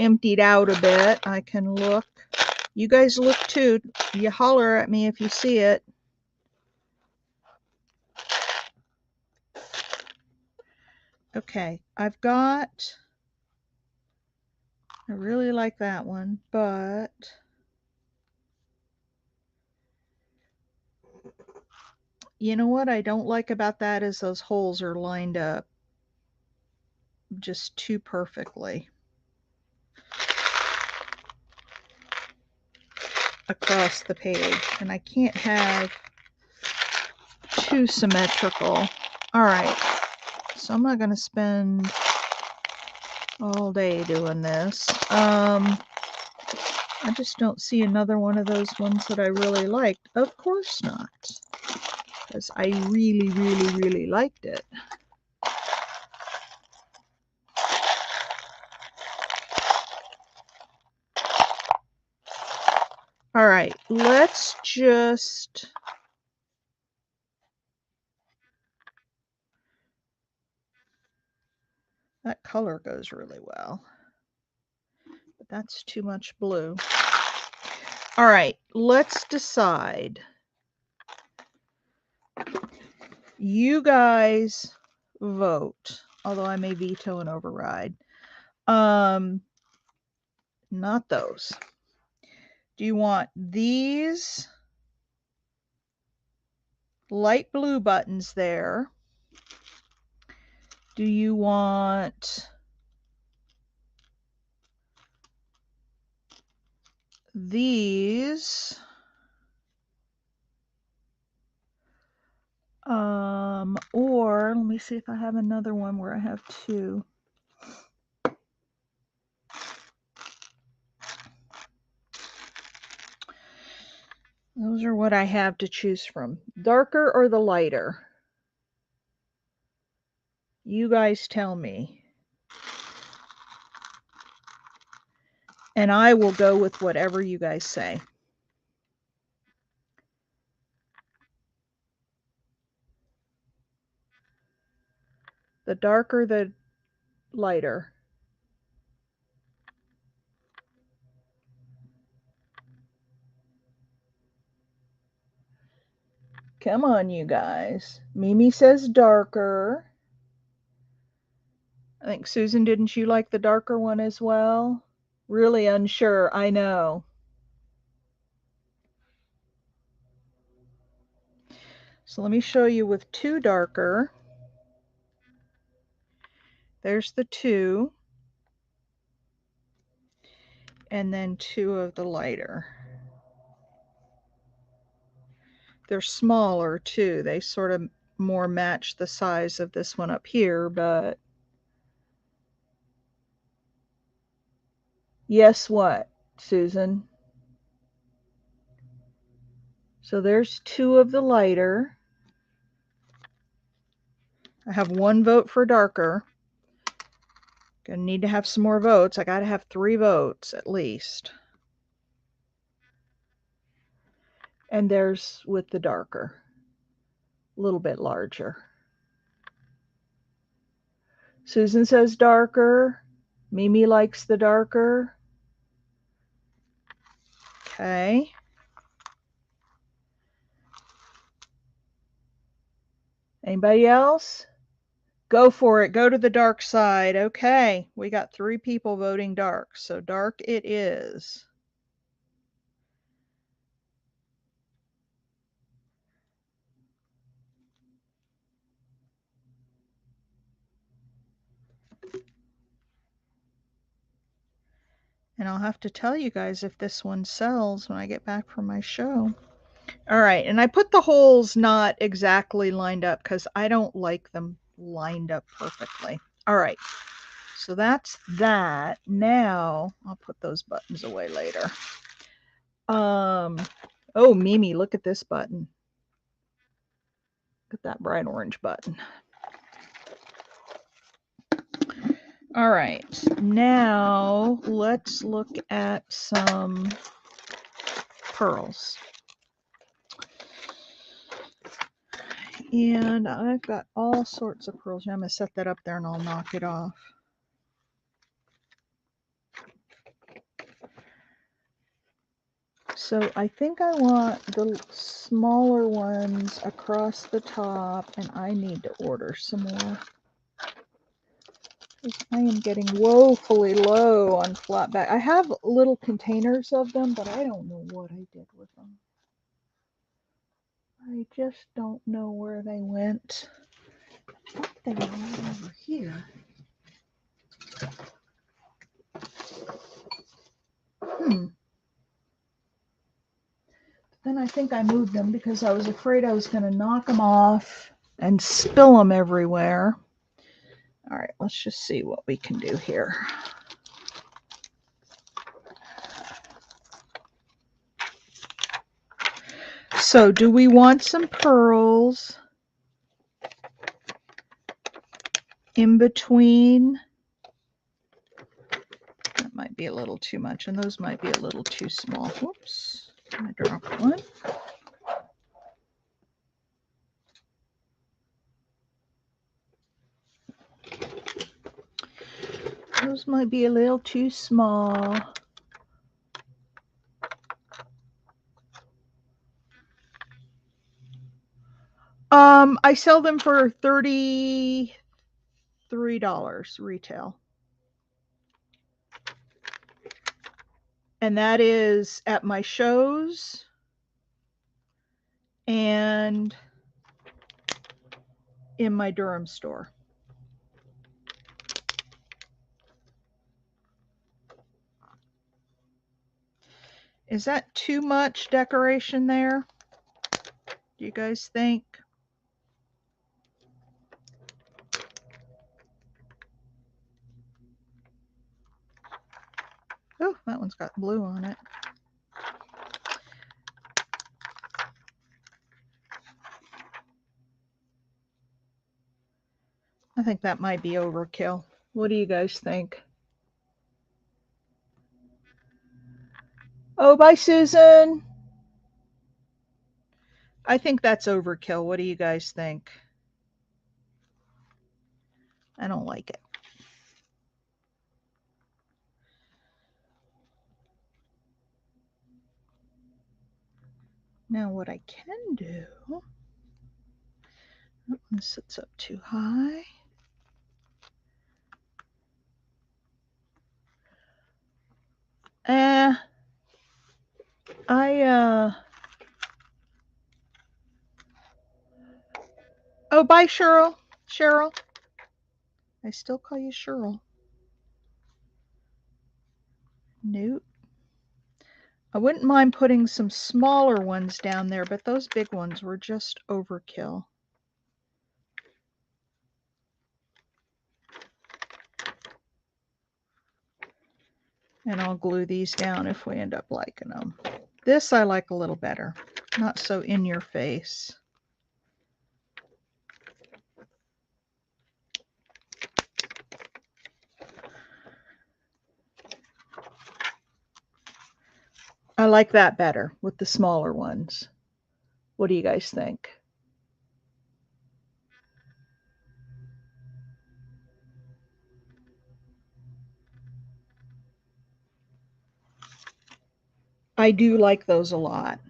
emptied out a bit. I can look. You guys look too. You holler at me if you see it. Okay, I've got... I really like that one, but... You know what I don't like about that is those holes are lined up just too perfectly across the page, and I can't have too symmetrical. All right, so I'm not going to spend all day doing this. I just don't see another one of those ones that I really liked. Of course not, because I really liked it. All right, let's just... That color goes really well, but that's too much blue. All right, let's decide. You guys vote, although I may veto and override. Not those. Do you want these light blue buttons there? Do you want these? Or let me see if I have another one where I have two. Those are what I have to choose from. Darker or the lighter? You guys tell me. And I will go with whatever you guys say. The darker, the lighter. Come on, you guys. Mimi says darker. I think, Susan, didn't you like the darker one as well? Really unsure, I know. So let me show you with two darker. There's the two. And then two of the lighter. They're smaller too. They sort of more match the size of this one up here, but yes, what, Susan? So there's two of the lighter. I have one vote for darker. Gonna need to have some more votes. I gotta have 3 votes at least. And there's with the darker, a little bit larger. Susan says darker. Mimi likes the darker. Okay. Anybody else? Go for it. Go to the dark side. Okay. We got 3 people voting dark. So dark it is. And I'll have to tell you guys if this one sells when I get back from my show. All right. And I put the holes not exactly lined up because I don't like them lined up perfectly. All right. So that's that. Now I'll put those buttons away later. Oh, Mimi, look at this button. Look at that bright orange button. All right, now let's look at some pearls. And I've got all sorts of pearls. I'm going to set that up there and I'll knock it off. So I think I want the smaller ones across the top, and I need to order some more. I am getting woefully low on flat back. I have little containers of them, but I don't know what I did with them. I just don't know where they went. I think they were right over here. Then I think I moved them because I was afraid I was going to knock them off and spill them everywhere. All right, let's just see what we can do here. So do we want some pearls in between? That might be a little too much, and those might be a little too small. Whoops, I dropped one. Those might be a little too small. I sell them for $33 retail. And that is at my shows and in my Durham store. Is that too much decoration there? Do you guys think? Oh, that one's got blue on it. I think that might be overkill. What do you guys think? Oh, bye, Susan. I think that's overkill. What do you guys think? I don't like it. Now what I can do, oh, this sits up too high. Oh, bye, Cheryl. Cheryl. I still call you Cheryl. Nope. I wouldn't mind putting some smaller ones down there, but those big ones were just overkill. And I'll glue these down if we end up liking them. This I like a little better. Not so in your face. I like that better with the smaller ones. What do you guys think? I do like those a lot.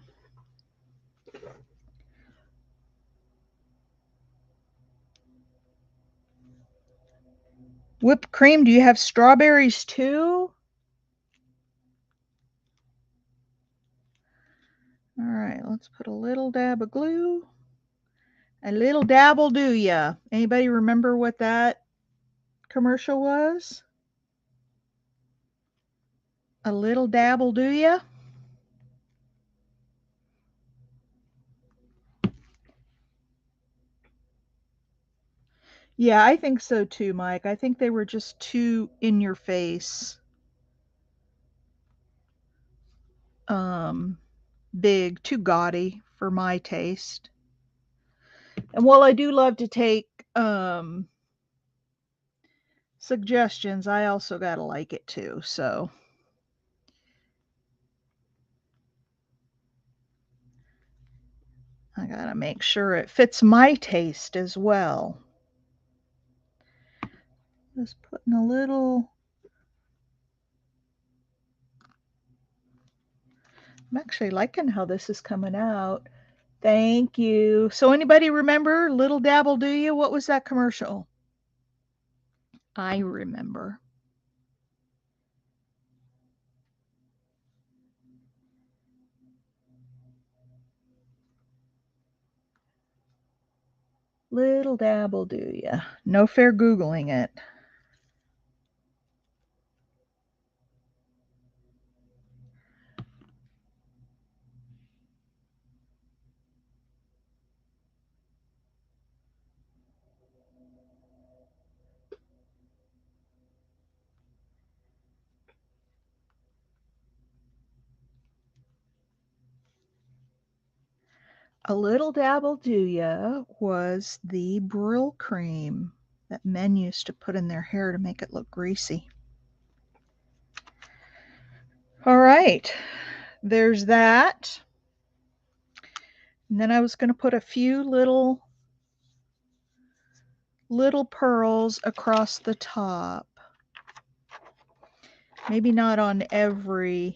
Whipped cream, do you have strawberries too? All right, let's put a little dab of glue. A little dab will do ya. Anybody remember what that commercial was? A little dab will do ya? Yeah, I think so too, Mike. I think they were just too in your face. Big, too gaudy for my taste. And while I do love to take suggestions, I also got to like it too. So I got to make sure it fits my taste as well. Just putting a little. I'm actually liking how this is coming out. Thank you. So anybody remember Little Dabble Do You? What was that commercial? I remember. Little Dabble Do You. No fair Googling it. A Little Dabble Do Ya was the Brill cream that men used to put in their hair to make it look greasy. All right, there's that. And then I was going to put a few little pearls across the top. Maybe not on every.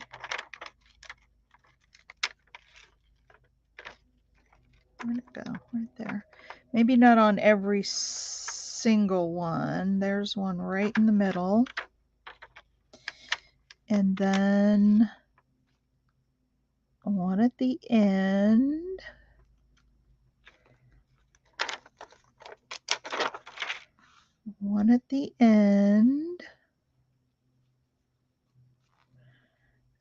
Where'd it go? Right there. Maybe not on every single one. There's one right in the middle. And then one at the end. One at the end.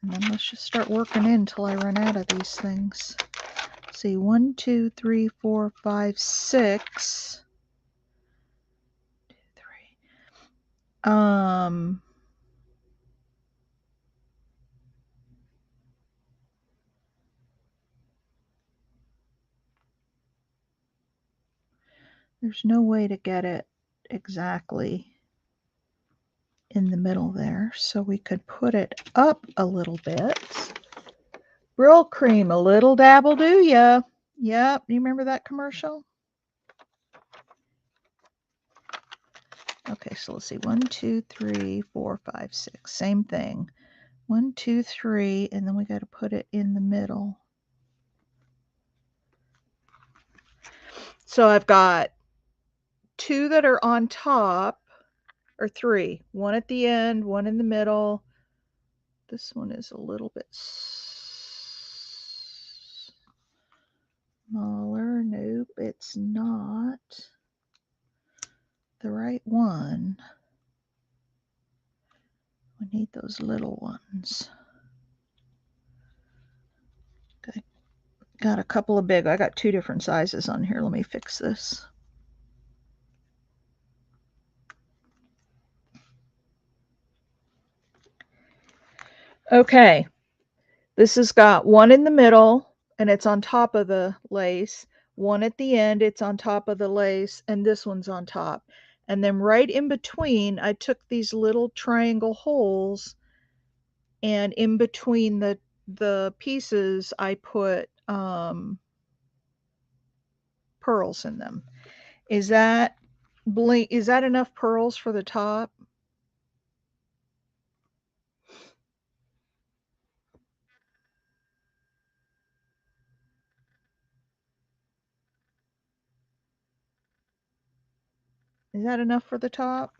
And then let's just start working in until I run out of these things. Let's see, 1, 2, 3, 4, 5, 6. 2, 3. There's no way to get it exactly in the middle there, so we could put it up a little bit. Brill cream, a little dab will do ya. Yep, you remember that commercial? Okay, so let's see, 1, 2, 3, 4, 5, 6, same thing. 1, 2, 3, and then we got to put it in the middle. So I've got 2 that are on top, or 3. 1 at the end, 1 in the middle. This one is a little bit smaller. Nope, it's not the right one. We need those little ones. Okay. Got a couple of big. I got 2 different sizes on here. Let me fix this. Okay. This has got 1 in the middle, and it's on top of the lace. 1 at the end, it's on top of the lace, and this one's on top. And then right in between, I took these little triangle holes, and in between the pieces, I put pearls in them. Is that enough pearls for the top? Is that enough for the top?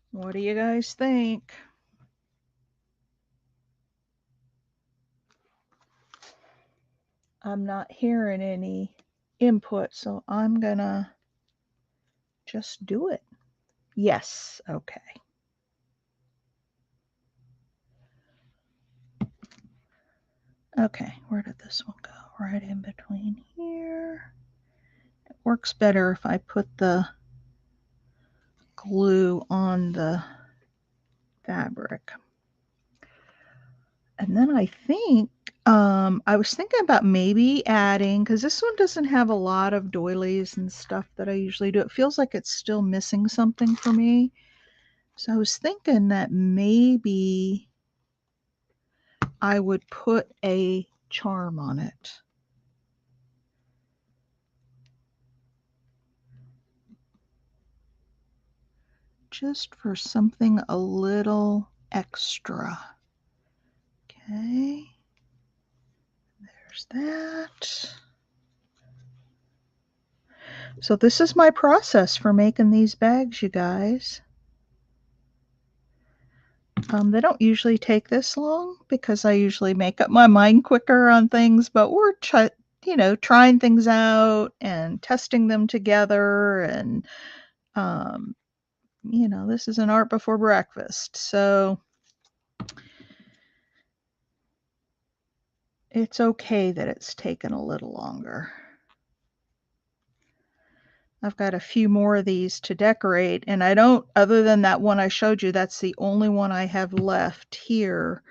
What do you guys think? I'm not hearing any input, so I'm gonna just do it. Yes, okay. Okay, where did this one go? Right in between here. It works better if I put the glue on the fabric. And then I think I was thinking about maybe adding, because this one doesn't have a lot of doilies and stuff that I usually do. It feels like it's still missing something for me. So I was thinking that maybe I would put a charm on it. Just for something a little extra. Okay. There's that. So this is my process for making these bags, you guys. They don't usually take this long because I usually make up my mind quicker on things, but we're trying things out and testing them together, and this is an art before breakfast, so it's okay that it's taken a little longer. I've got a few more of these to decorate, and I don't, other than that one I showed you, that's the only one I have left here.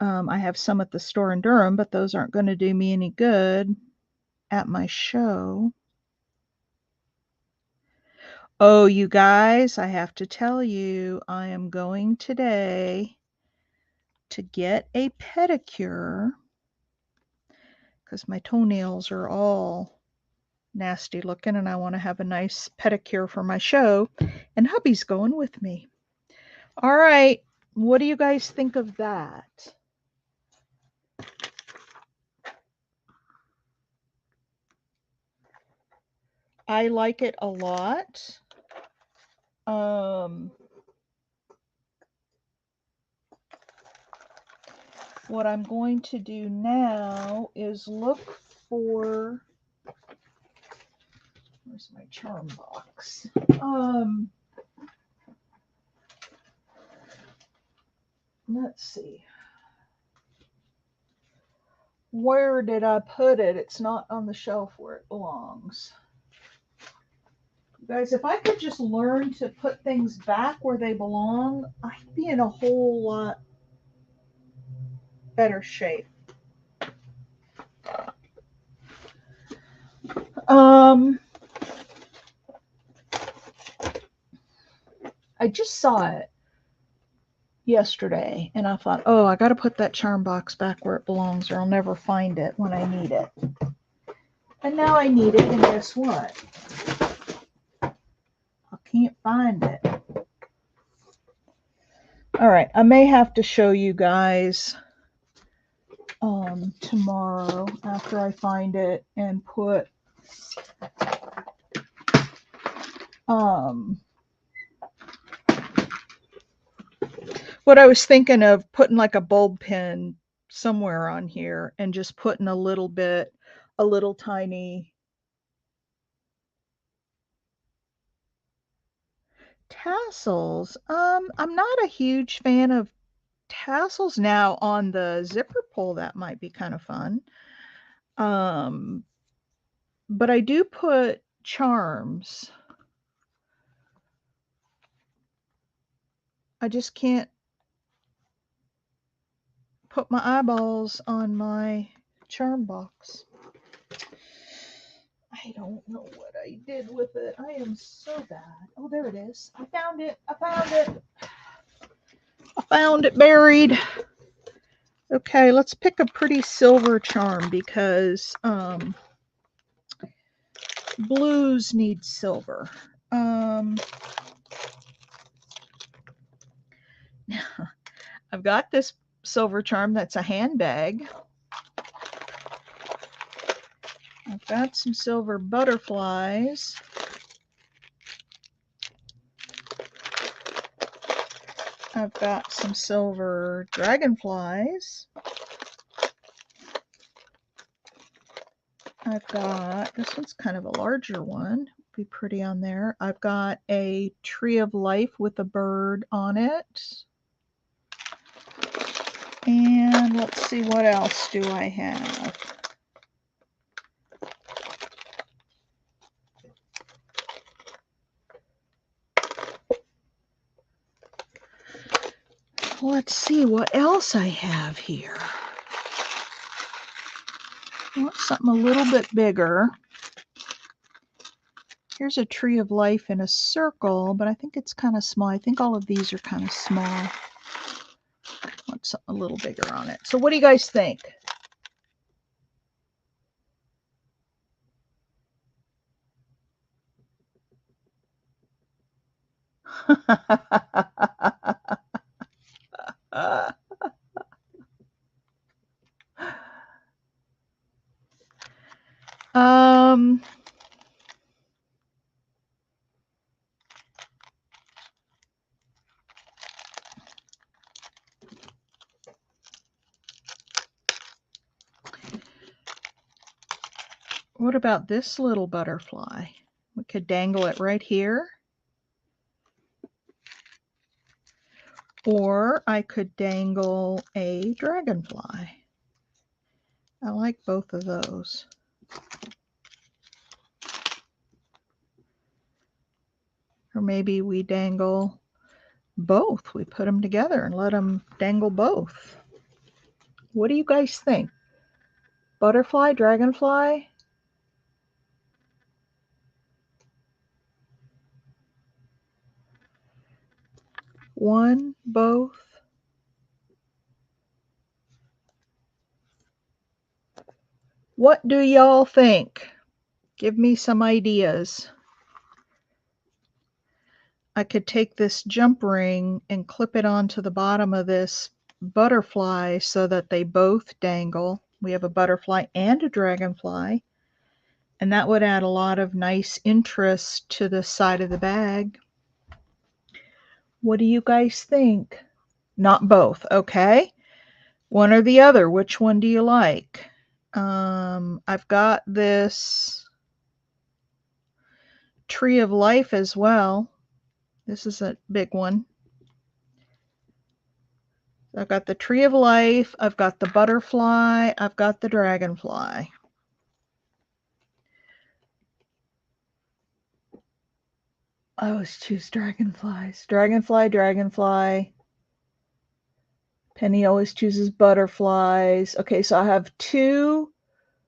I have some at the store in Durham, but those aren't going to do me any good at my show. Oh, you guys, I have to tell you, I am going today to get a pedicure because my toenails are all nasty looking and I want to have a nice pedicure for my show, and hubby's going with me. All right, what do you guys think of that? I like it a lot. What I'm going to do now is look for, where's my charm box? Let's see. Where did I put it? It's not on the shelf where it belongs. Guys, if I could just learn to put things back where they belong, I'd be in a whole lot better shape. I just saw it yesterday and I thought, oh, I got to put that charm box back where it belongs or I'll never find it when I need it. And now I need it, and guess what? I can't find it. All right, I may have to show you guys tomorrow after I find it and put what I was thinking of, putting like a bulb pin somewhere on here and just putting a little tiny tassels. I'm not a huge fan of tassels now on the zipper pull. That might be kind of fun. But I do put charms. I just can't put my eyeballs on my charm box. I don't know what I did with it. I am so bad. Oh, there it is. I found it. I found it. I found it buried. Okay, let's pick a pretty silver charm because blues need silver. I've got this silver charm that's a handbag. I've got some silver butterflies. I've got some silver dragonflies. I've got, this one's kind of a larger one, be pretty on there. I've got a tree of life with a bird on it. And let's see, what else do I have? Let's see what else I have here. I want something a little bit bigger. Here's a tree of life in a circle, but I think it's kind of small. I think all of these are kind of small. I want something a little bigger on it. So what do you guys think? What about this little butterfly? We could dangle it right here. Or I could dangle a dragonfly. I like both of those. Or maybe we dangle both. We put them together and let them dangle both. What do you guys think? Butterfly, dragonfly? One, both? What do y'all think? Give me some ideas. I could take this jump ring and clip it onto the bottom of this butterfly so that they both dangle. We have a butterfly and a dragonfly, and that would add a lot of nice interest to the side of the bag. What do you guys think? Not both, okay? One or the other. Which one do you like? I've got this Tree of Life as well. This is a big one. I've got the Tree of Life, I've got the butterfly, I've got the dragonfly. I always choose dragonflies. Dragonfly, dragonfly. Penny always chooses butterflies. Okay, so I have 2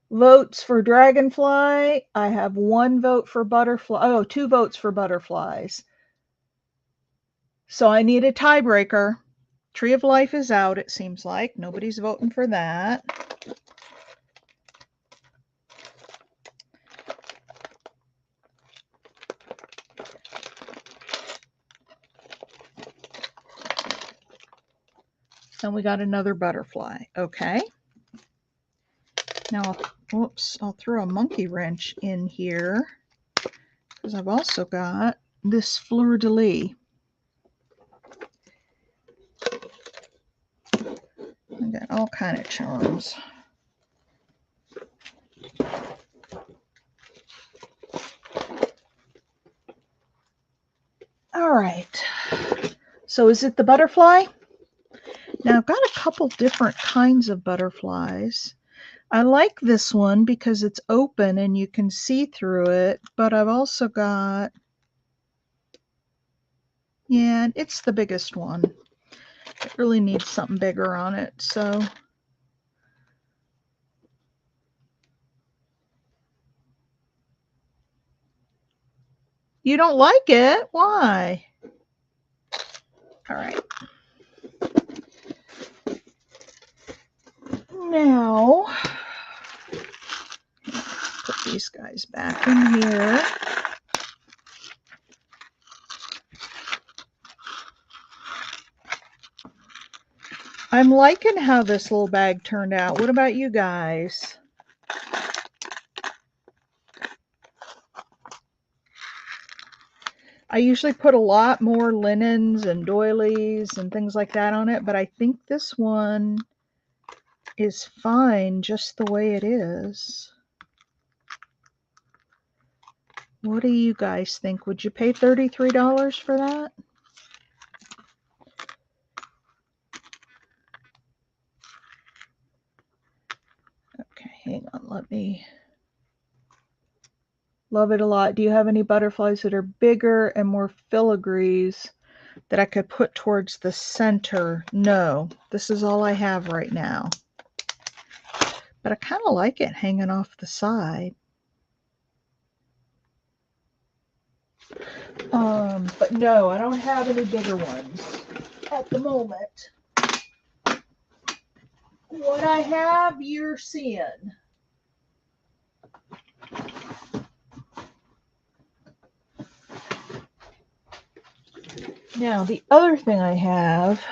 votes for dragonfly. I have 1 vote for butterfly. Oh, 2 votes for butterflies. So I need a tiebreaker. Tree of Life is out, it seems like. Nobody's voting for that. And we got another butterfly. Okay. Now, whoops, I'll throw a monkey wrench in here because I've also got this fleur-de-lis. I got all kind of charms. All right. So is it the butterfly? Now I've got a couple different kinds of butterflies. I like this one because it's open and you can see through it, but I've also got, yeah, it's the biggest one. It really needs something bigger on it, so. You don't like it? Why? All right. Now, put these guys back in here. I'm liking how this little bag turned out. What about you guys? I usually put a lot more linens and doilies and things like that on it, but I think this one is fine just the way it is. What do you guys think? Would you pay $33 for that? Okay, hang on, let me. Love it a lot. Do you have any butterflies that are bigger and more filigrees that I could put towards the center? No, this is all I have right now. But I kind of like it hanging off the side. But no, I don't have any bigger ones at the moment. What I have, you're seeing. Now, the other thing I have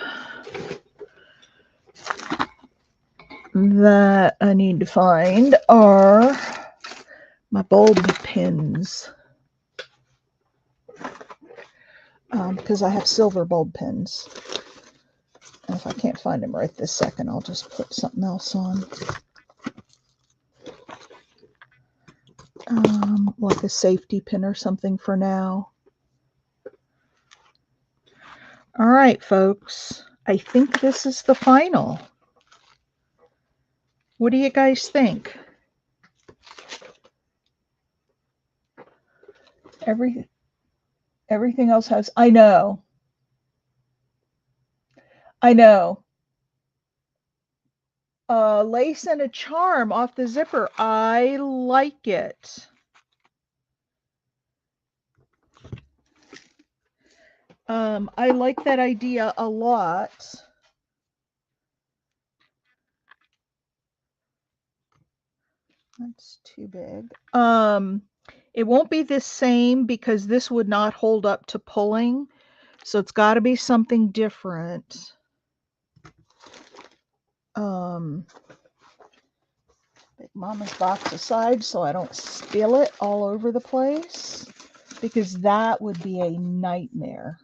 that I need to find are my bulb pins. Because I have silver bulb pins. And if I can't find them right this second, I'll just put something else on. Like a safety pin or something for now. All right, folks. I think this is the final. What do you guys think? Everything else has, I know. Lace and a charm off the zipper. I like it. I like that idea a lot. That's too big. It won't be the same because this would not hold up to pulling. So it's got to be something different. Big Mama's box aside so I don't spill it all over the place, because that would be a nightmare.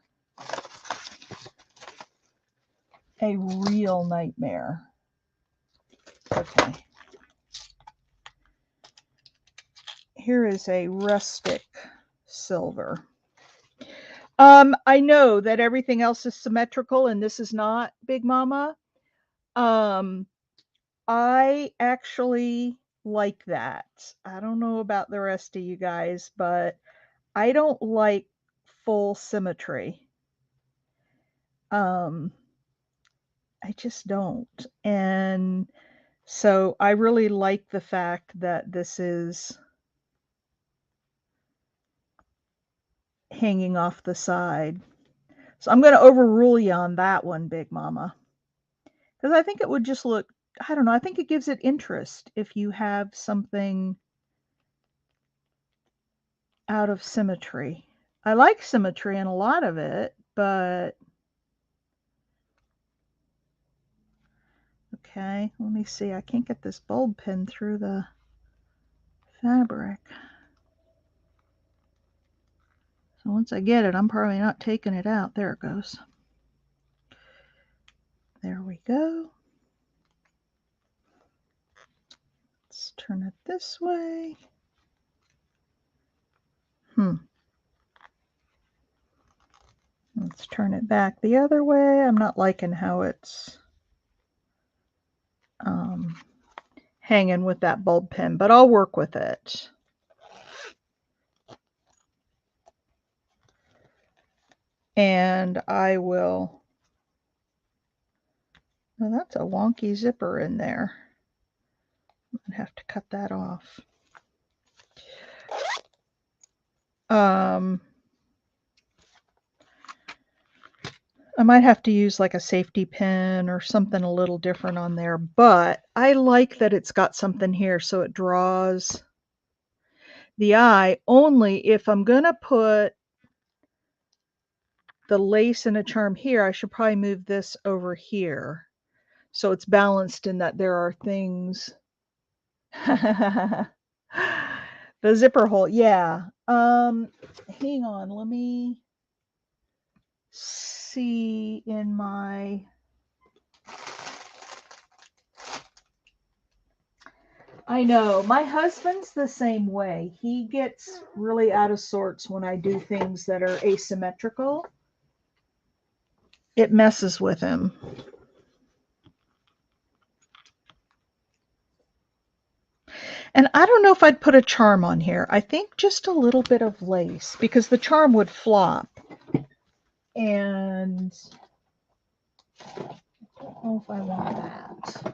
a real nightmare. Okay. Here is a rustic silver. I know that everything else is symmetrical and this is not, Big Mama. I actually like that. I don't know about the rest of you guys, but I don't like full symmetry. I just don't. And so I really like the fact that this is hanging off the side. So I'm going to overrule you on that one, Big Mama. Because I think it would just look, I don't know, I think it gives it interest if you have something out of symmetry. I like symmetry in a lot of it, but okay, let me see. I can't get this bulb pin through the fabric. So once I get it, I'm probably not taking it out. There it goes. There we go. Let's turn it this way. Let's turn it back the other way. I'm not liking how it's hanging with that bulb pin, but I'll work with it. And I will, well, that's a wonky zipper in there. I'm gonna have to cut that off. I might have to use like a safety pin or something a little different on there, but I like that it's got something here so it draws the eye. Only if I'm gonna put the lace and a charm here, I should probably move this over here so it's balanced in that there are things. The zipper hole, yeah. Hang on, let me see in my, I know, my husband's the same way. He gets really out of sorts when I do things that are asymmetrical. It messes with him. And I don't know if I'd put a charm on here. I think just a little bit of lace because the charm would flop. And I don't know if I want that.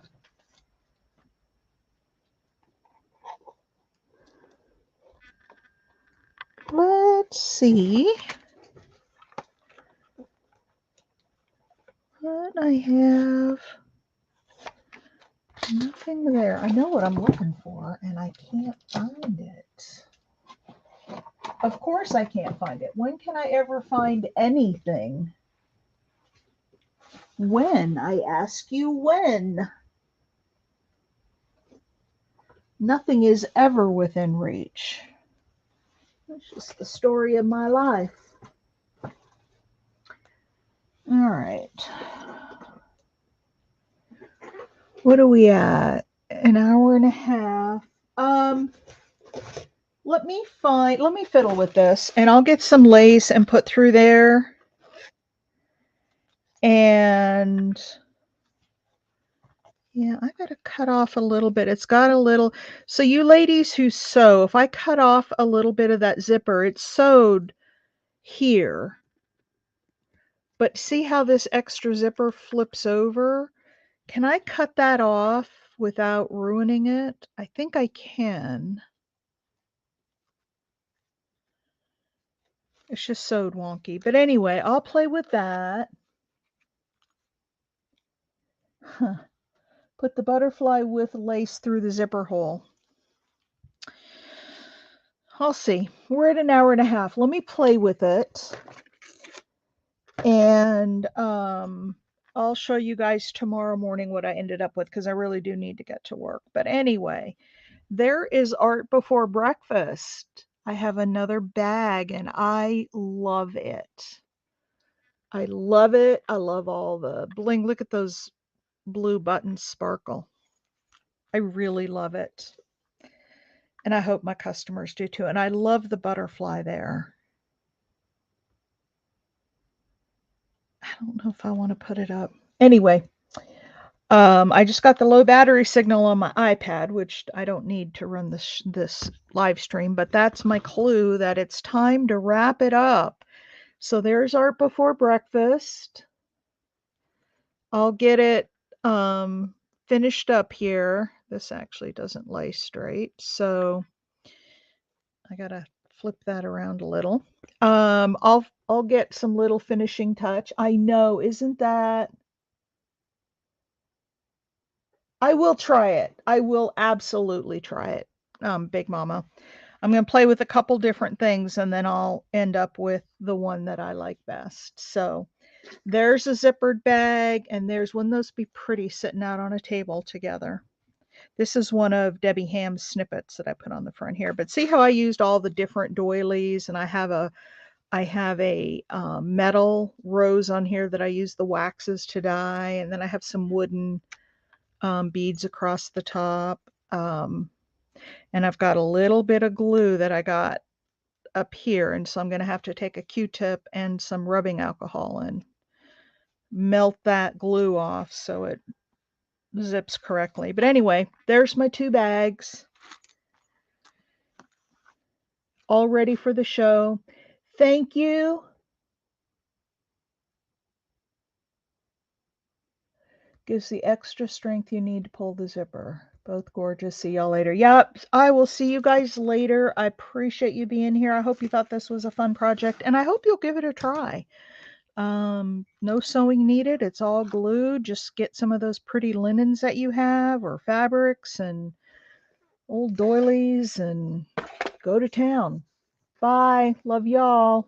Let's see what I have. Nothing there. I know what I'm looking for and I can't find it. Of course I can't find it. When can I ever find anything? When? I ask you when. Nothing is ever within reach. That's just the story of my life. All right. What are we at? An hour and a half. Let me fiddle with this and I'll get some lace and put through there. And yeah, I got to cut off a little bit. It's got a little, so you ladies who sew, if I cut off a little bit of that zipper, it's sewed here. But see how this extra zipper flips over? Can I cut that off without ruining it? I think I can. It's just sewed wonky. But anyway, I'll play with that. Huh. Put the butterfly with lace through the zipper hole. I'll see. We're at an hour and a half. Let me play with it. And I'll show you guys tomorrow morning what I ended up with because I really do need to get to work. But anyway, there is art before breakfast. I have another bag and I love it. I love it. I love all the bling. Look at those blue buttons sparkle. I really love it. And I hope my customers do too. And I love the butterfly there. I don't know if I want to put it up. Anyway, I just got the low battery signal on my iPad, which I don't need to run this live stream, but that's my clue that it's time to wrap it up. So there's art before breakfast. I'll get it finished up here. This actually doesn't lay straight, so I gotta flip that around a little. I'll get some little finishing touch. I know, isn't that? I will try it. I will absolutely try it, Big Mama. I'm going to play with a couple different things and then I'll end up with the one that I like best. So there's a zippered bag and there's one of those be pretty sitting out on a table together. This is one of Debbie Ham's snippets that I put on the front here. But see how I used all the different doilies and I have a metal rose on here that I use the waxes to dye, and then I have some wooden beads across the top. And I've got a little bit of glue that I got up here. And so I'm going to have to take a Q-tip and some rubbing alcohol and melt that glue off so it zips correctly. But anyway, there's my 2 bags. All ready for the show. Thank you. Gives the extra strength you need to pull the zipper. Both gorgeous. See y'all later. Yep, I will see you guys later. I appreciate you being here. I hope you thought this was a fun project, and I hope you'll give it a try. No sewing needed. It's all glued. Just get some of those pretty linens that you have or fabrics and old doilies and go to town. Bye. Love y'all.